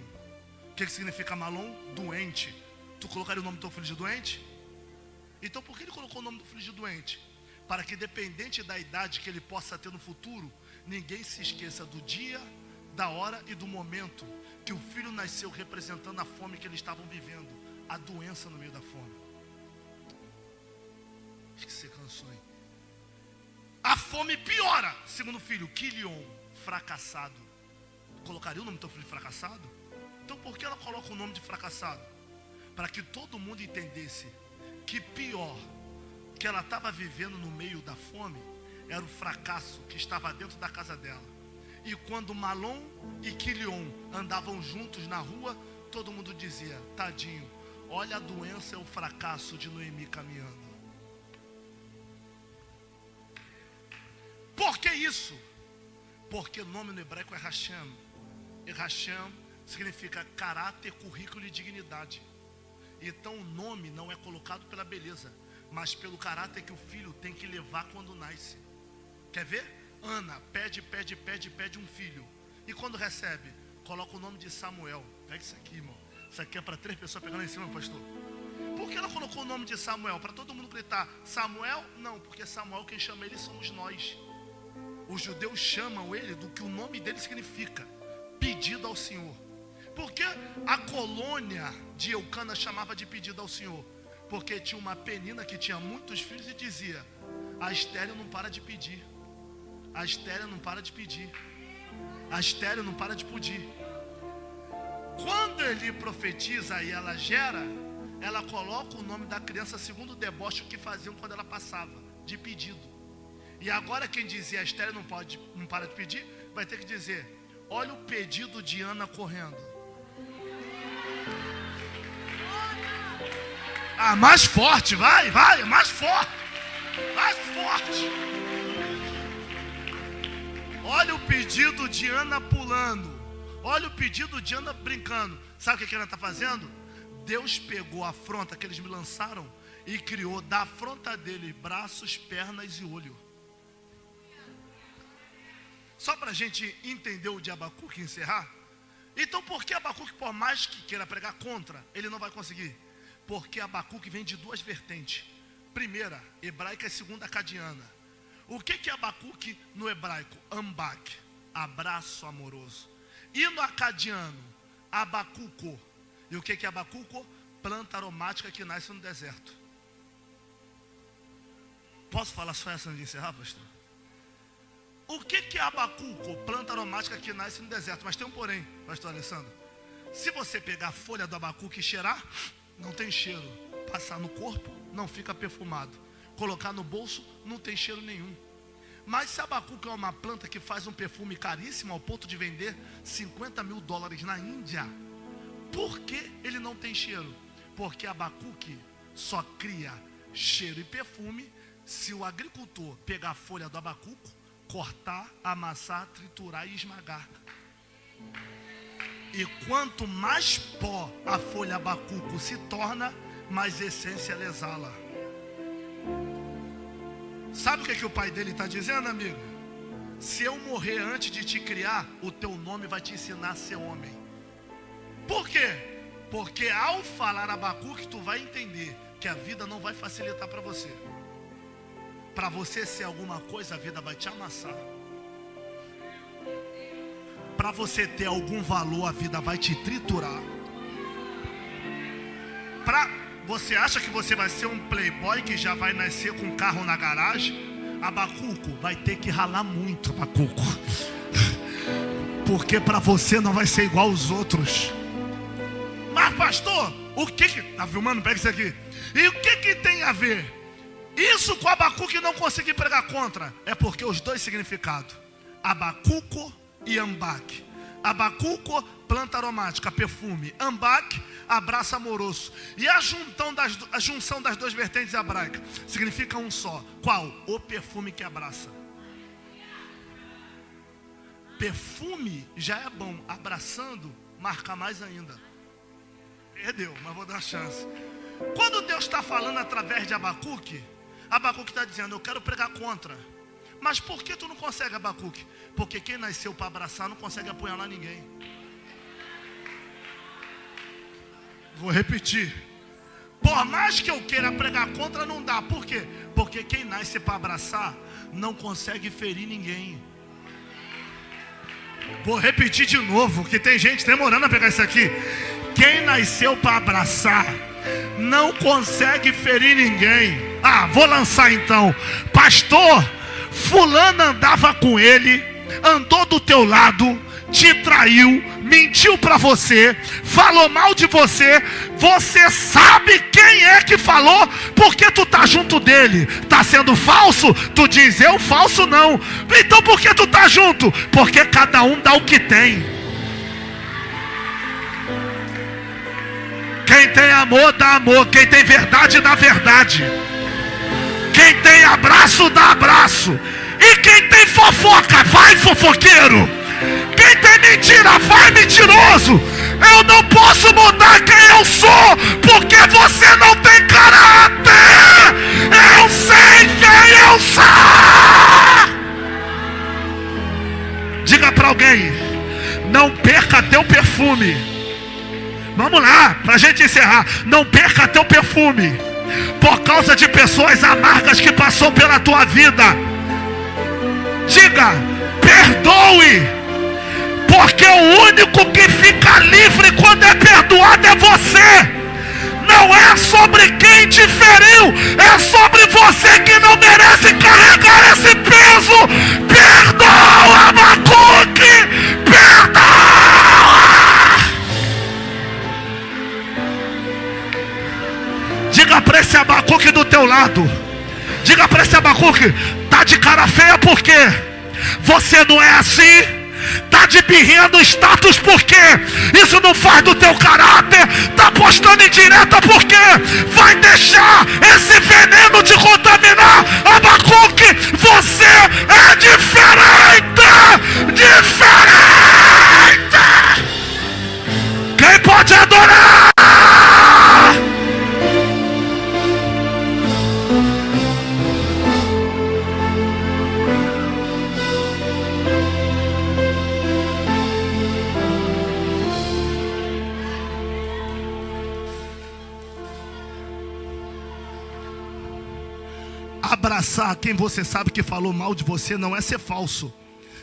O que significa Malom? Doente. Tu colocaria o nome do teu filho de doente? Então por que ele colocou o nome do filho de doente? Para que, dependente da idade que ele possa ter no futuro, ninguém se esqueça do dia, da hora e do momento que o filho nasceu, representando a fome que eles estavam vivendo, a doença no meio da fome. Acho que você cansou, hein? A fome piora. Segundo filho, Quilion, fracassado. Colocaria o nome do teu filho fracassado? Então por que ela coloca o nome de fracassado? Para que todo mundo entendesse que pior que ela estava vivendo no meio da fome era o fracasso que estava dentro da casa dela. E quando Malom e Quilion andavam juntos na rua, todo mundo dizia: tadinho, olha a doença e o fracasso de Noemi caminhando. Por que isso? Porque o nome no hebraico é Hashem. E Hashem significa caráter, currículo e dignidade. Então o nome não é colocado pela beleza, mas pelo caráter que o filho tem que levar quando nasce. Quer ver? Ana pede um filho. E quando recebe, coloca o nome de Samuel. Pega isso aqui, irmão. Isso aqui é para 3 pessoas pegando em cima, pastor. Por que ela colocou o nome de Samuel? Para todo mundo gritar Samuel? Não, porque Samuel, quem chama ele somos nós. Os judeus chamam ele do que o nome dele significa: pedido ao Senhor. Por que a colônia de Eucana chamava de pedido ao Senhor? Porque tinha uma penina que tinha muitos filhos e dizia: a estéril não para de pedir. A estéril não para de pedir. A estéril não para de pedir. Quando ele profetiza e ela gera, ela coloca o nome da criança segundo o deboche que faziam quando ela passava, de pedido. E agora quem dizia a estéril não para de pedir, vai ter que dizer: olha o pedido de Ana correndo. Ah, mais forte, vai, mais forte. Mais forte. Olha o pedido de Ana pulando. Olha o pedido de Ana brincando. Sabe o que Ana está fazendo? Deus pegou a afronta que eles me lançaram e criou da afronta dele braços, pernas e olho. Só para a gente entender o de Abacuque e encerrar. Então por que Abacuque, por mais que queira pregar contra, ele não vai conseguir? Porque Abacuque vem de 2 vertentes. Primeira, hebraica, e segunda, acadiana. O que é Abacuque no hebraico? Ambak, abraço amoroso. E no acadiano, abacuco. E o que é abacuco? Planta aromática que nasce no deserto. Posso falar só essa antes de encerrar, pastor? O que é abacuco? Planta aromática que nasce no deserto. Mas tem um porém, pastor Alessandro. Se você pegar a folha do abacuque e cheirar, não tem cheiro. Passar no corpo, não fica perfumado. Colocar no bolso, não tem cheiro nenhum. Mas se abacuque é uma planta que faz um perfume caríssimo ao ponto de vender $50 mil na Índia, por que ele não tem cheiro? Porque abacuque só cria cheiro e perfume se o agricultor pegar a folha do abacuco, cortar, amassar, triturar e esmagar. E quanto mais pó a folha abacuco se torna, mais essência ela exala. Sabe o que o pai dele está dizendo, amigo? Se eu morrer antes de te criar, o teu nome vai te ensinar a ser homem. Por quê? Porque ao falar Abacuque, tu vai entender que a vida não vai facilitar para você. Para você ser alguma coisa, a vida vai te amassar. Para você ter algum valor, a vida vai te triturar. Você acha que você vai ser um playboy que já vai nascer com um carro na garagem? Abacuco vai ter que ralar muito, Abacuco. Porque para você não vai ser igual aos outros. Mas pastor, o que tá filmando? Pega isso aqui. E o que tem a ver isso com Abacuque não conseguir pregar contra? É porque os dois significados, Abacuco e Ambaque. Abacuco, planta aromática, perfume. Ambaque, abraço amoroso. E a junção das duas vertentes hebraicas significa um só. Qual? O perfume que abraça. Perfume já é bom, abraçando marca mais ainda. Perdeu, mas vou dar chance. Quando Deus está falando através de Abacuque, Abacuque está dizendo, eu quero pregar contra. Mas por que tu não consegue, Abacuque? Porque quem nasceu para abraçar não consegue apunhalar ninguém. Vou repetir. Por mais que eu queira pregar contra, não dá. Por quê? Porque quem nasce para abraçar não consegue ferir ninguém. Vou repetir de novo, que tem gente demorando a pegar isso aqui. Quem nasceu para abraçar não consegue ferir ninguém. Vou lançar então. Pastor, fulano andava com ele, andou do teu lado, te traiu, mentiu para você, falou mal de você. Você sabe quem é que falou, porque tu tá junto dele. Tá sendo falso? Tu diz, eu falso não. Então por que tu tá junto? Porque cada um dá o que tem. Quem tem amor, dá amor. Quem tem verdade, dá verdade. Quem tem abraço, dá abraço. E quem tem fofoca, vai fofoqueiro. Quem tem mentira, vai mentiroso. Eu não posso mudar quem eu sou, porque você não tem caráter. Eu sei quem eu sou. Diga para alguém, não perca teu perfume. Vamos lá, para a gente encerrar. Não perca teu perfume por causa de pessoas amargas que passou pela tua vida. Diga, perdoe, porque o único que fica livre quando é perdoado é você. Não é sobre quem te feriu, é sobre você que não merece carregar esse peso. Perdoa, Abacuque, perdoa. Diga para esse Abacuque do teu lado. Diga para esse Abacuque, tá de cara feia por quê? Você não é assim? Tá de birrinha no status por quê? Isso não faz do teu caráter. Tá postando em direta por quê? Vai deixar esse veneno te contaminar. Abacuque, você é diferente. Diferente. Quem pode adorar? Abraçar quem você sabe que falou mal de você não é ser falso.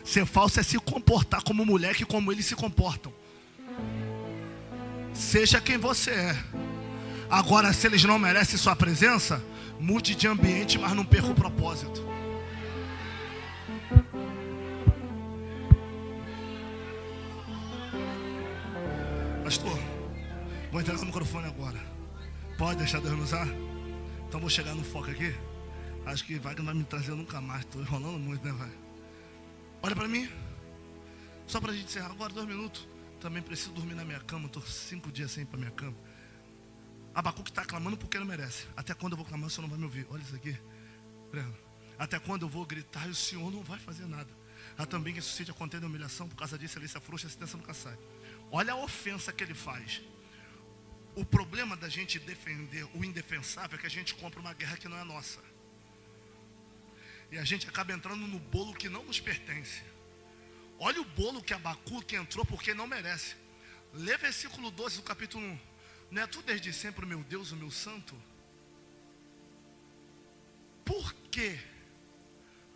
Ser falso é se comportar como mulher que como eles se comportam. Seja quem você é. Agora, se eles não merecem sua presença, mude de ambiente, mas não perca o propósito. Pastor, vou entregar o microfone agora. Pode deixar Deus me usar? Então vou chegar no foco aqui. Acho que Wagner não vai me trazer nunca mais. Estou enrolando muito, né, vai? Olha para mim. Só para a gente encerrar agora, 2 minutos. Também preciso dormir na minha cama. Estou 5 dias sem ir para minha cama. Abacuque está clamando porque não merece. Até quando eu vou clamar, o Senhor não vai me ouvir. Olha isso aqui. Até quando eu vou gritar e o Senhor não vai fazer nada. Há também que suscite a contenda e humilhação. Por causa disso, ele se afrouxa e a sentença nunca sai. Olha a ofensa que ele faz. O problema da gente defender o indefensável é que a gente compra uma guerra que não é nossa. E a gente acaba entrando no bolo que não nos pertence. Olha o bolo que Abacuque entrou porque não merece. Lê versículo 12 do capítulo 1. Não é tu desde sempre o meu Deus, o meu santo? Por quê?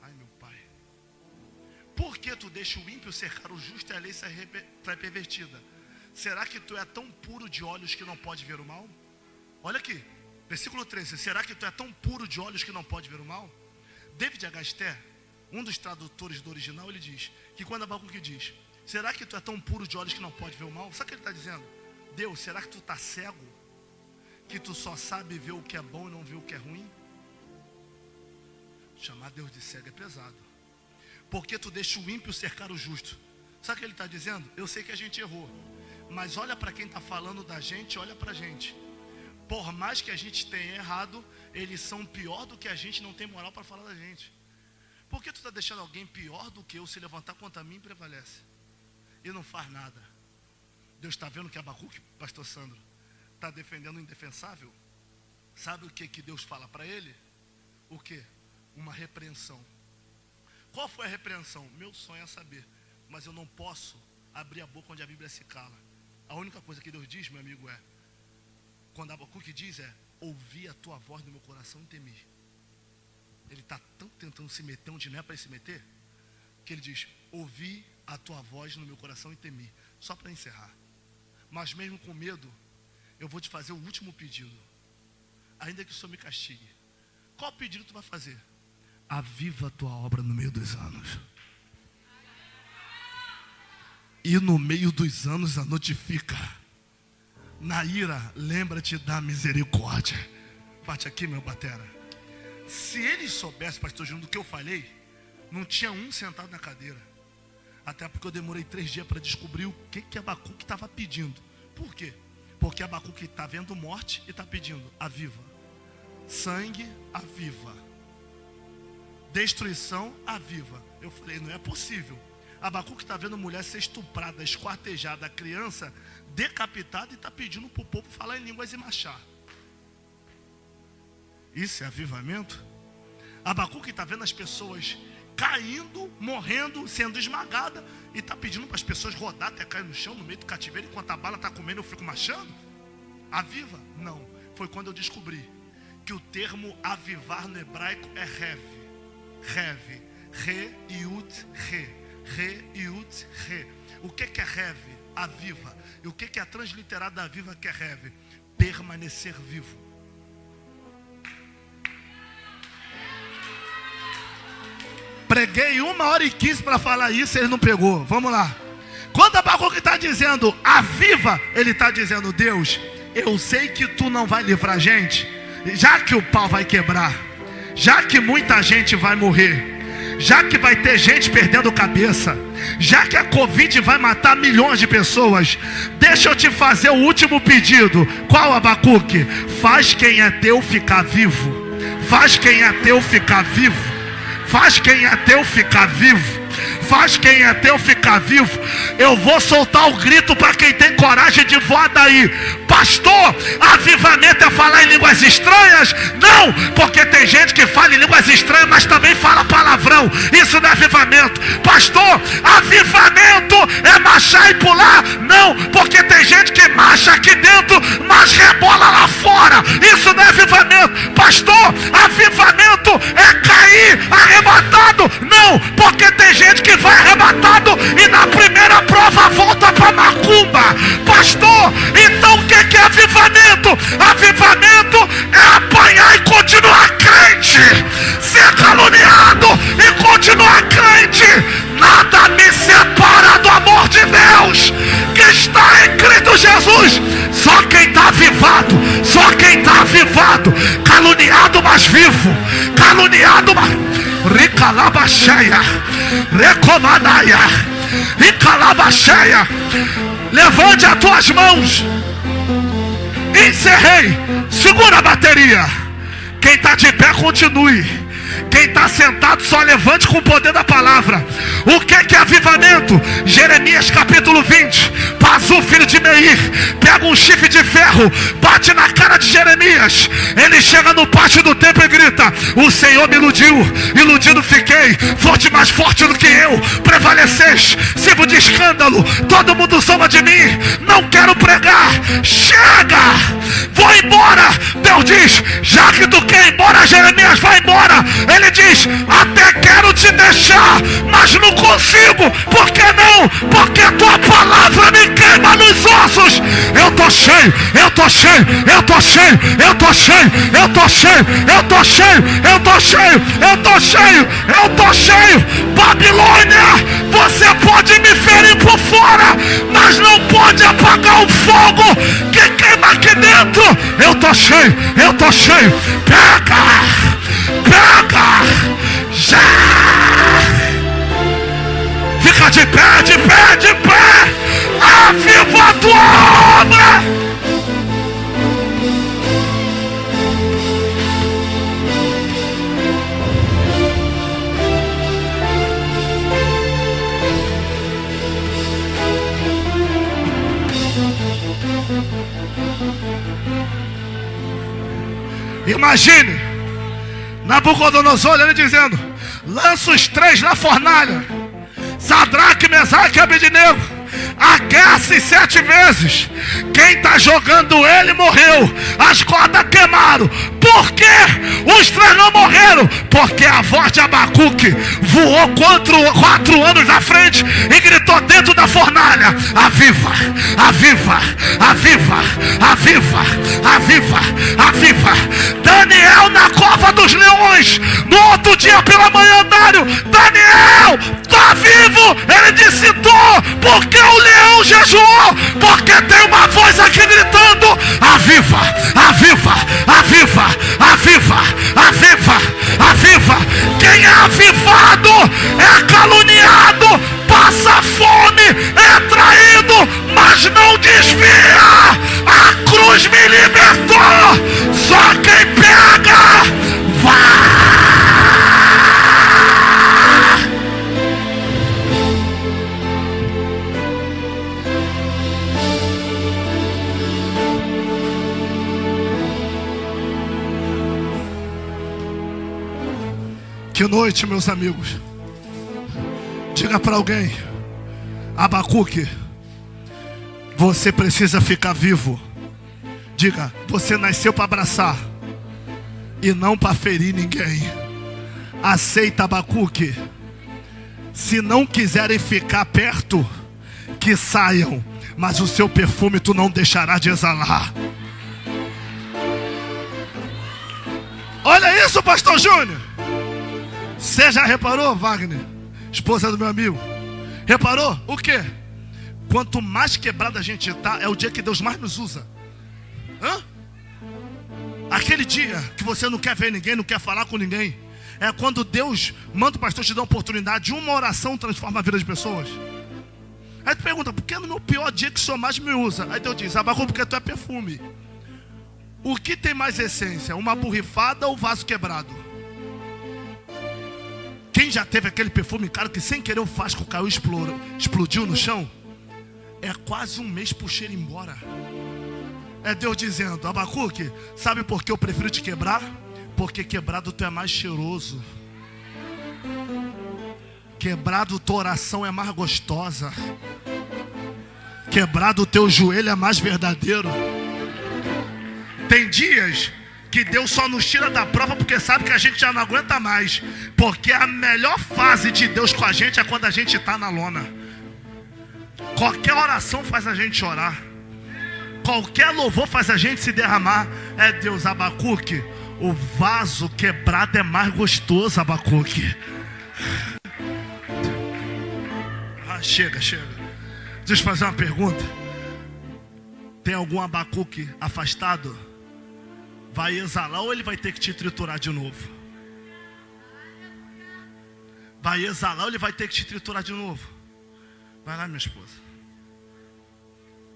Ai, meu pai. Por que tu deixa o ímpio cercar o justo e a lei sai pervertida? Será que tu é tão puro de olhos que não pode ver o mal? Olha aqui, versículo 13. Será que tu é tão puro de olhos que não pode ver o mal? David Agasté, um dos tradutores do original, ele diz que quando Abacuque diz, Será que tu é tão puro de olhos que não pode ver o mal? Sabe o que ele está dizendo? Deus, será que tu está cego? Que tu só sabe ver o que é bom e não ver o que é ruim? Chamar Deus de cego é pesado. Porque tu deixa o ímpio cercar o justo. Sabe o que ele está dizendo? Eu sei que a gente errou, mas olha para quem está falando da gente, olha para a gente. Por mais que a gente tenha errado, eles são pior do que a gente, não tem moral para falar da gente. Por que tu está deixando alguém pior do que eu se levantar contra mim e prevalece? E não faz nada. Deus está vendo que Abacuque, pastor Sandro, está defendendo o indefensável. Sabe o que Deus fala para ele? O que? Uma repreensão. Qual foi a repreensão? Meu sonho é saber, mas eu não posso abrir a boca onde a Bíblia se cala. A única coisa que Deus diz, meu amigo, é, quando Abacuque diz, ouvi a tua voz no meu coração e temi. Ele está tão tentando se meter onde não é para ele se meter, que ele diz, ouvi a tua voz no meu coração e temi. Só para encerrar. Mas mesmo com medo, eu vou te fazer o último pedido. Ainda que o Senhor me castigue. Qual pedido tu vai fazer? Aviva a tua obra no meio dos anos. E no meio dos anos a notifica. Na ira, lembra-te da misericórdia. Bate aqui, meu batera. Se eles soubessem, pastor Júnior, do que eu falei, não tinha um sentado na cadeira. Até porque eu demorei 3 dias para descobrir o que Abacuque estava pedindo. Por quê? Porque Abacuque está vendo morte e está pedindo, aviva. Sangue, aviva. Destruição, aviva. Eu falei, não é possível. Abacuque está vendo mulher ser estuprada, esquartejada, criança decapitada e está pedindo para o povo falar em línguas e marchar. Isso é avivamento? Abacuque está vendo as pessoas caindo, morrendo, sendo esmagada e está pedindo para as pessoas rodar até cair no chão, no meio do cativeiro, enquanto a bala está comendo eu fico marchando? Aviva? Não. Foi quando eu descobri que o termo avivar no hebraico é rev. Rev. Re, iut, re. Re, iut, re. O que é rev? Aviva. E o que é a transliterada aviva que é rev? Permanecer vivo. Preguei 1h15 para falar isso, ele não pegou. Vamos lá. Quando Abacuque está dizendo aviva, ele está dizendo, Deus, eu sei que tu não vai livrar a gente, já que o pau vai quebrar, já que muita gente vai morrer, já que vai ter gente perdendo cabeça, já que a Covid vai matar milhões de pessoas, deixa eu te fazer o último pedido. Qual, Abacuque? Faz quem é teu ficar vivo. Faz quem é teu ficar vivo. Faz quem é teu ficar vivo. Faz quem é teu ficar vivo. Eu vou soltar o grito para quem tem coragem de voar daí. Pastor, avivamento é falar em línguas estranhas? Não, porque tem gente que fala em línguas estranhas, mas também fala palavrão. Isso não é avivamento. Pastor, avivamento é marchar e pular? Não, porque tem gente que marcha aqui dentro, mas rebola lá fora. Isso não é avivamento. Pastor, avivamento é cair arrebatado? Não, porque tem gente que vai arrebatado e na primeira prova volta para macumba. Pastor, então o que é avivamento? Avivamento é apanhar e continuar crente, ser caluniado e continuar crente. Nada me separa do amor de Deus que está em Cristo Jesus. Só quem está avivado, só quem está avivado, caluniado mas vivo, caluniado mas Ricalabacheia, Recomanaia, Ricalabacheia. Levante as tuas mãos. Encerrei. Segura a bateria. Quem está de pé, continue. Quem está sentado, só levante com o poder da palavra. O que é avivamento? Jeremias capítulo 20. Pazu, filho de Meir, pega um chifre de ferro, bate na cara de Jeremias. Ele chega no pátio do templo e grita: o Senhor me iludiu, iludido fiquei. Forte mais forte do que eu, prevaleceste. Sirvo de escândalo, todo mundo zomba de mim. Não quero pregar, chega, vou embora. Deus diz: já que tu quer ir embora, Jeremias, vai embora. Ele diz: até quero te deixar, mas não consigo. Por que não? Porque a tua palavra me queima nos ossos. Eu tô cheio, eu tô cheio, eu tô cheio, eu tô cheio, eu tô cheio, eu tô cheio, eu tô cheio, eu tô cheio, eu tô cheio. Babilônia, você pode me ferir por há um fogo que queima aqui dentro. Eu tô cheio. Pega. Já. Fica de pé. Aviva a tua obra. Imagine Nabucodonosor, ele dizendo: lança os 3 na fornalha, Sadraque, Mesaque e Abednego, aquece 7 vezes. Quem está jogando ele morreu, as cordas queimaram. Por que os 3 não morreram? Porque a voz de Abacuque voou 4 anos na frente e gritou dentro da fornalha: aviva. Daniel na cova dos leões, no outro dia pela manhã, Daniel, tá vivo? Ele disse: tô, porque o leão jejuou, porque tem uma voz aqui gritando: aviva. Quem é avivado é caluniado, passa fome, é traído, mas não desvia. A cruz me libertou. Só quem pega vai. Que noite, meus amigos. Diga para alguém: Abacuque, você precisa ficar vivo. Diga: você nasceu para abraçar e não para ferir ninguém. Aceita, Abacuque. Se não quiserem ficar perto, que saiam, mas o seu perfume tu não deixará de exalar. Olha isso, pastor Júnior. Você já reparou, Wagner, esposa do meu amigo? Reparou o quê? Quanto mais quebrada a gente está, é o dia que Deus mais nos usa. Aquele dia que você não quer ver ninguém, não quer falar com ninguém, é quando Deus manda o pastor te dar uma oportunidade. Uma oração transforma a vida de pessoas. Aí tu pergunta: por que no meu pior dia que o Senhor mais me usa? Aí Deus diz: Abacuque, porque tu é perfume. O que tem mais essência? Uma borrifada ou vaso quebrado? Quem já teve aquele perfume caro que sem querer o frasco caiu e explodiu no chão? É quase 1 mês pro cheiro ir embora. É Deus dizendo: Abacuque, sabe por que eu prefiro te quebrar? Porque quebrado tu é mais cheiroso. Quebrado tua oração é mais gostosa. Quebrado o teu joelho é mais verdadeiro. Tem dias que Deus só nos tira da prova porque sabe que a gente já não aguenta mais. Porque a melhor fase de Deus com a gente é quando a gente está na lona. Qualquer oração faz a gente chorar. Qualquer louvor faz a gente se derramar. É Deus: Abacuque, o vaso quebrado é mais gostoso, Abacuque. Chega. Deixa eu fazer uma pergunta. Tem algum Abacuque afastado? Vai exalar ou ele vai ter que te triturar de novo? Vai exalar ou ele vai ter que te triturar de novo? Vai lá, minha esposa.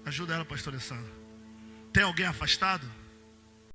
Ajuda ela, pastor Alessandro. Tem alguém afastado?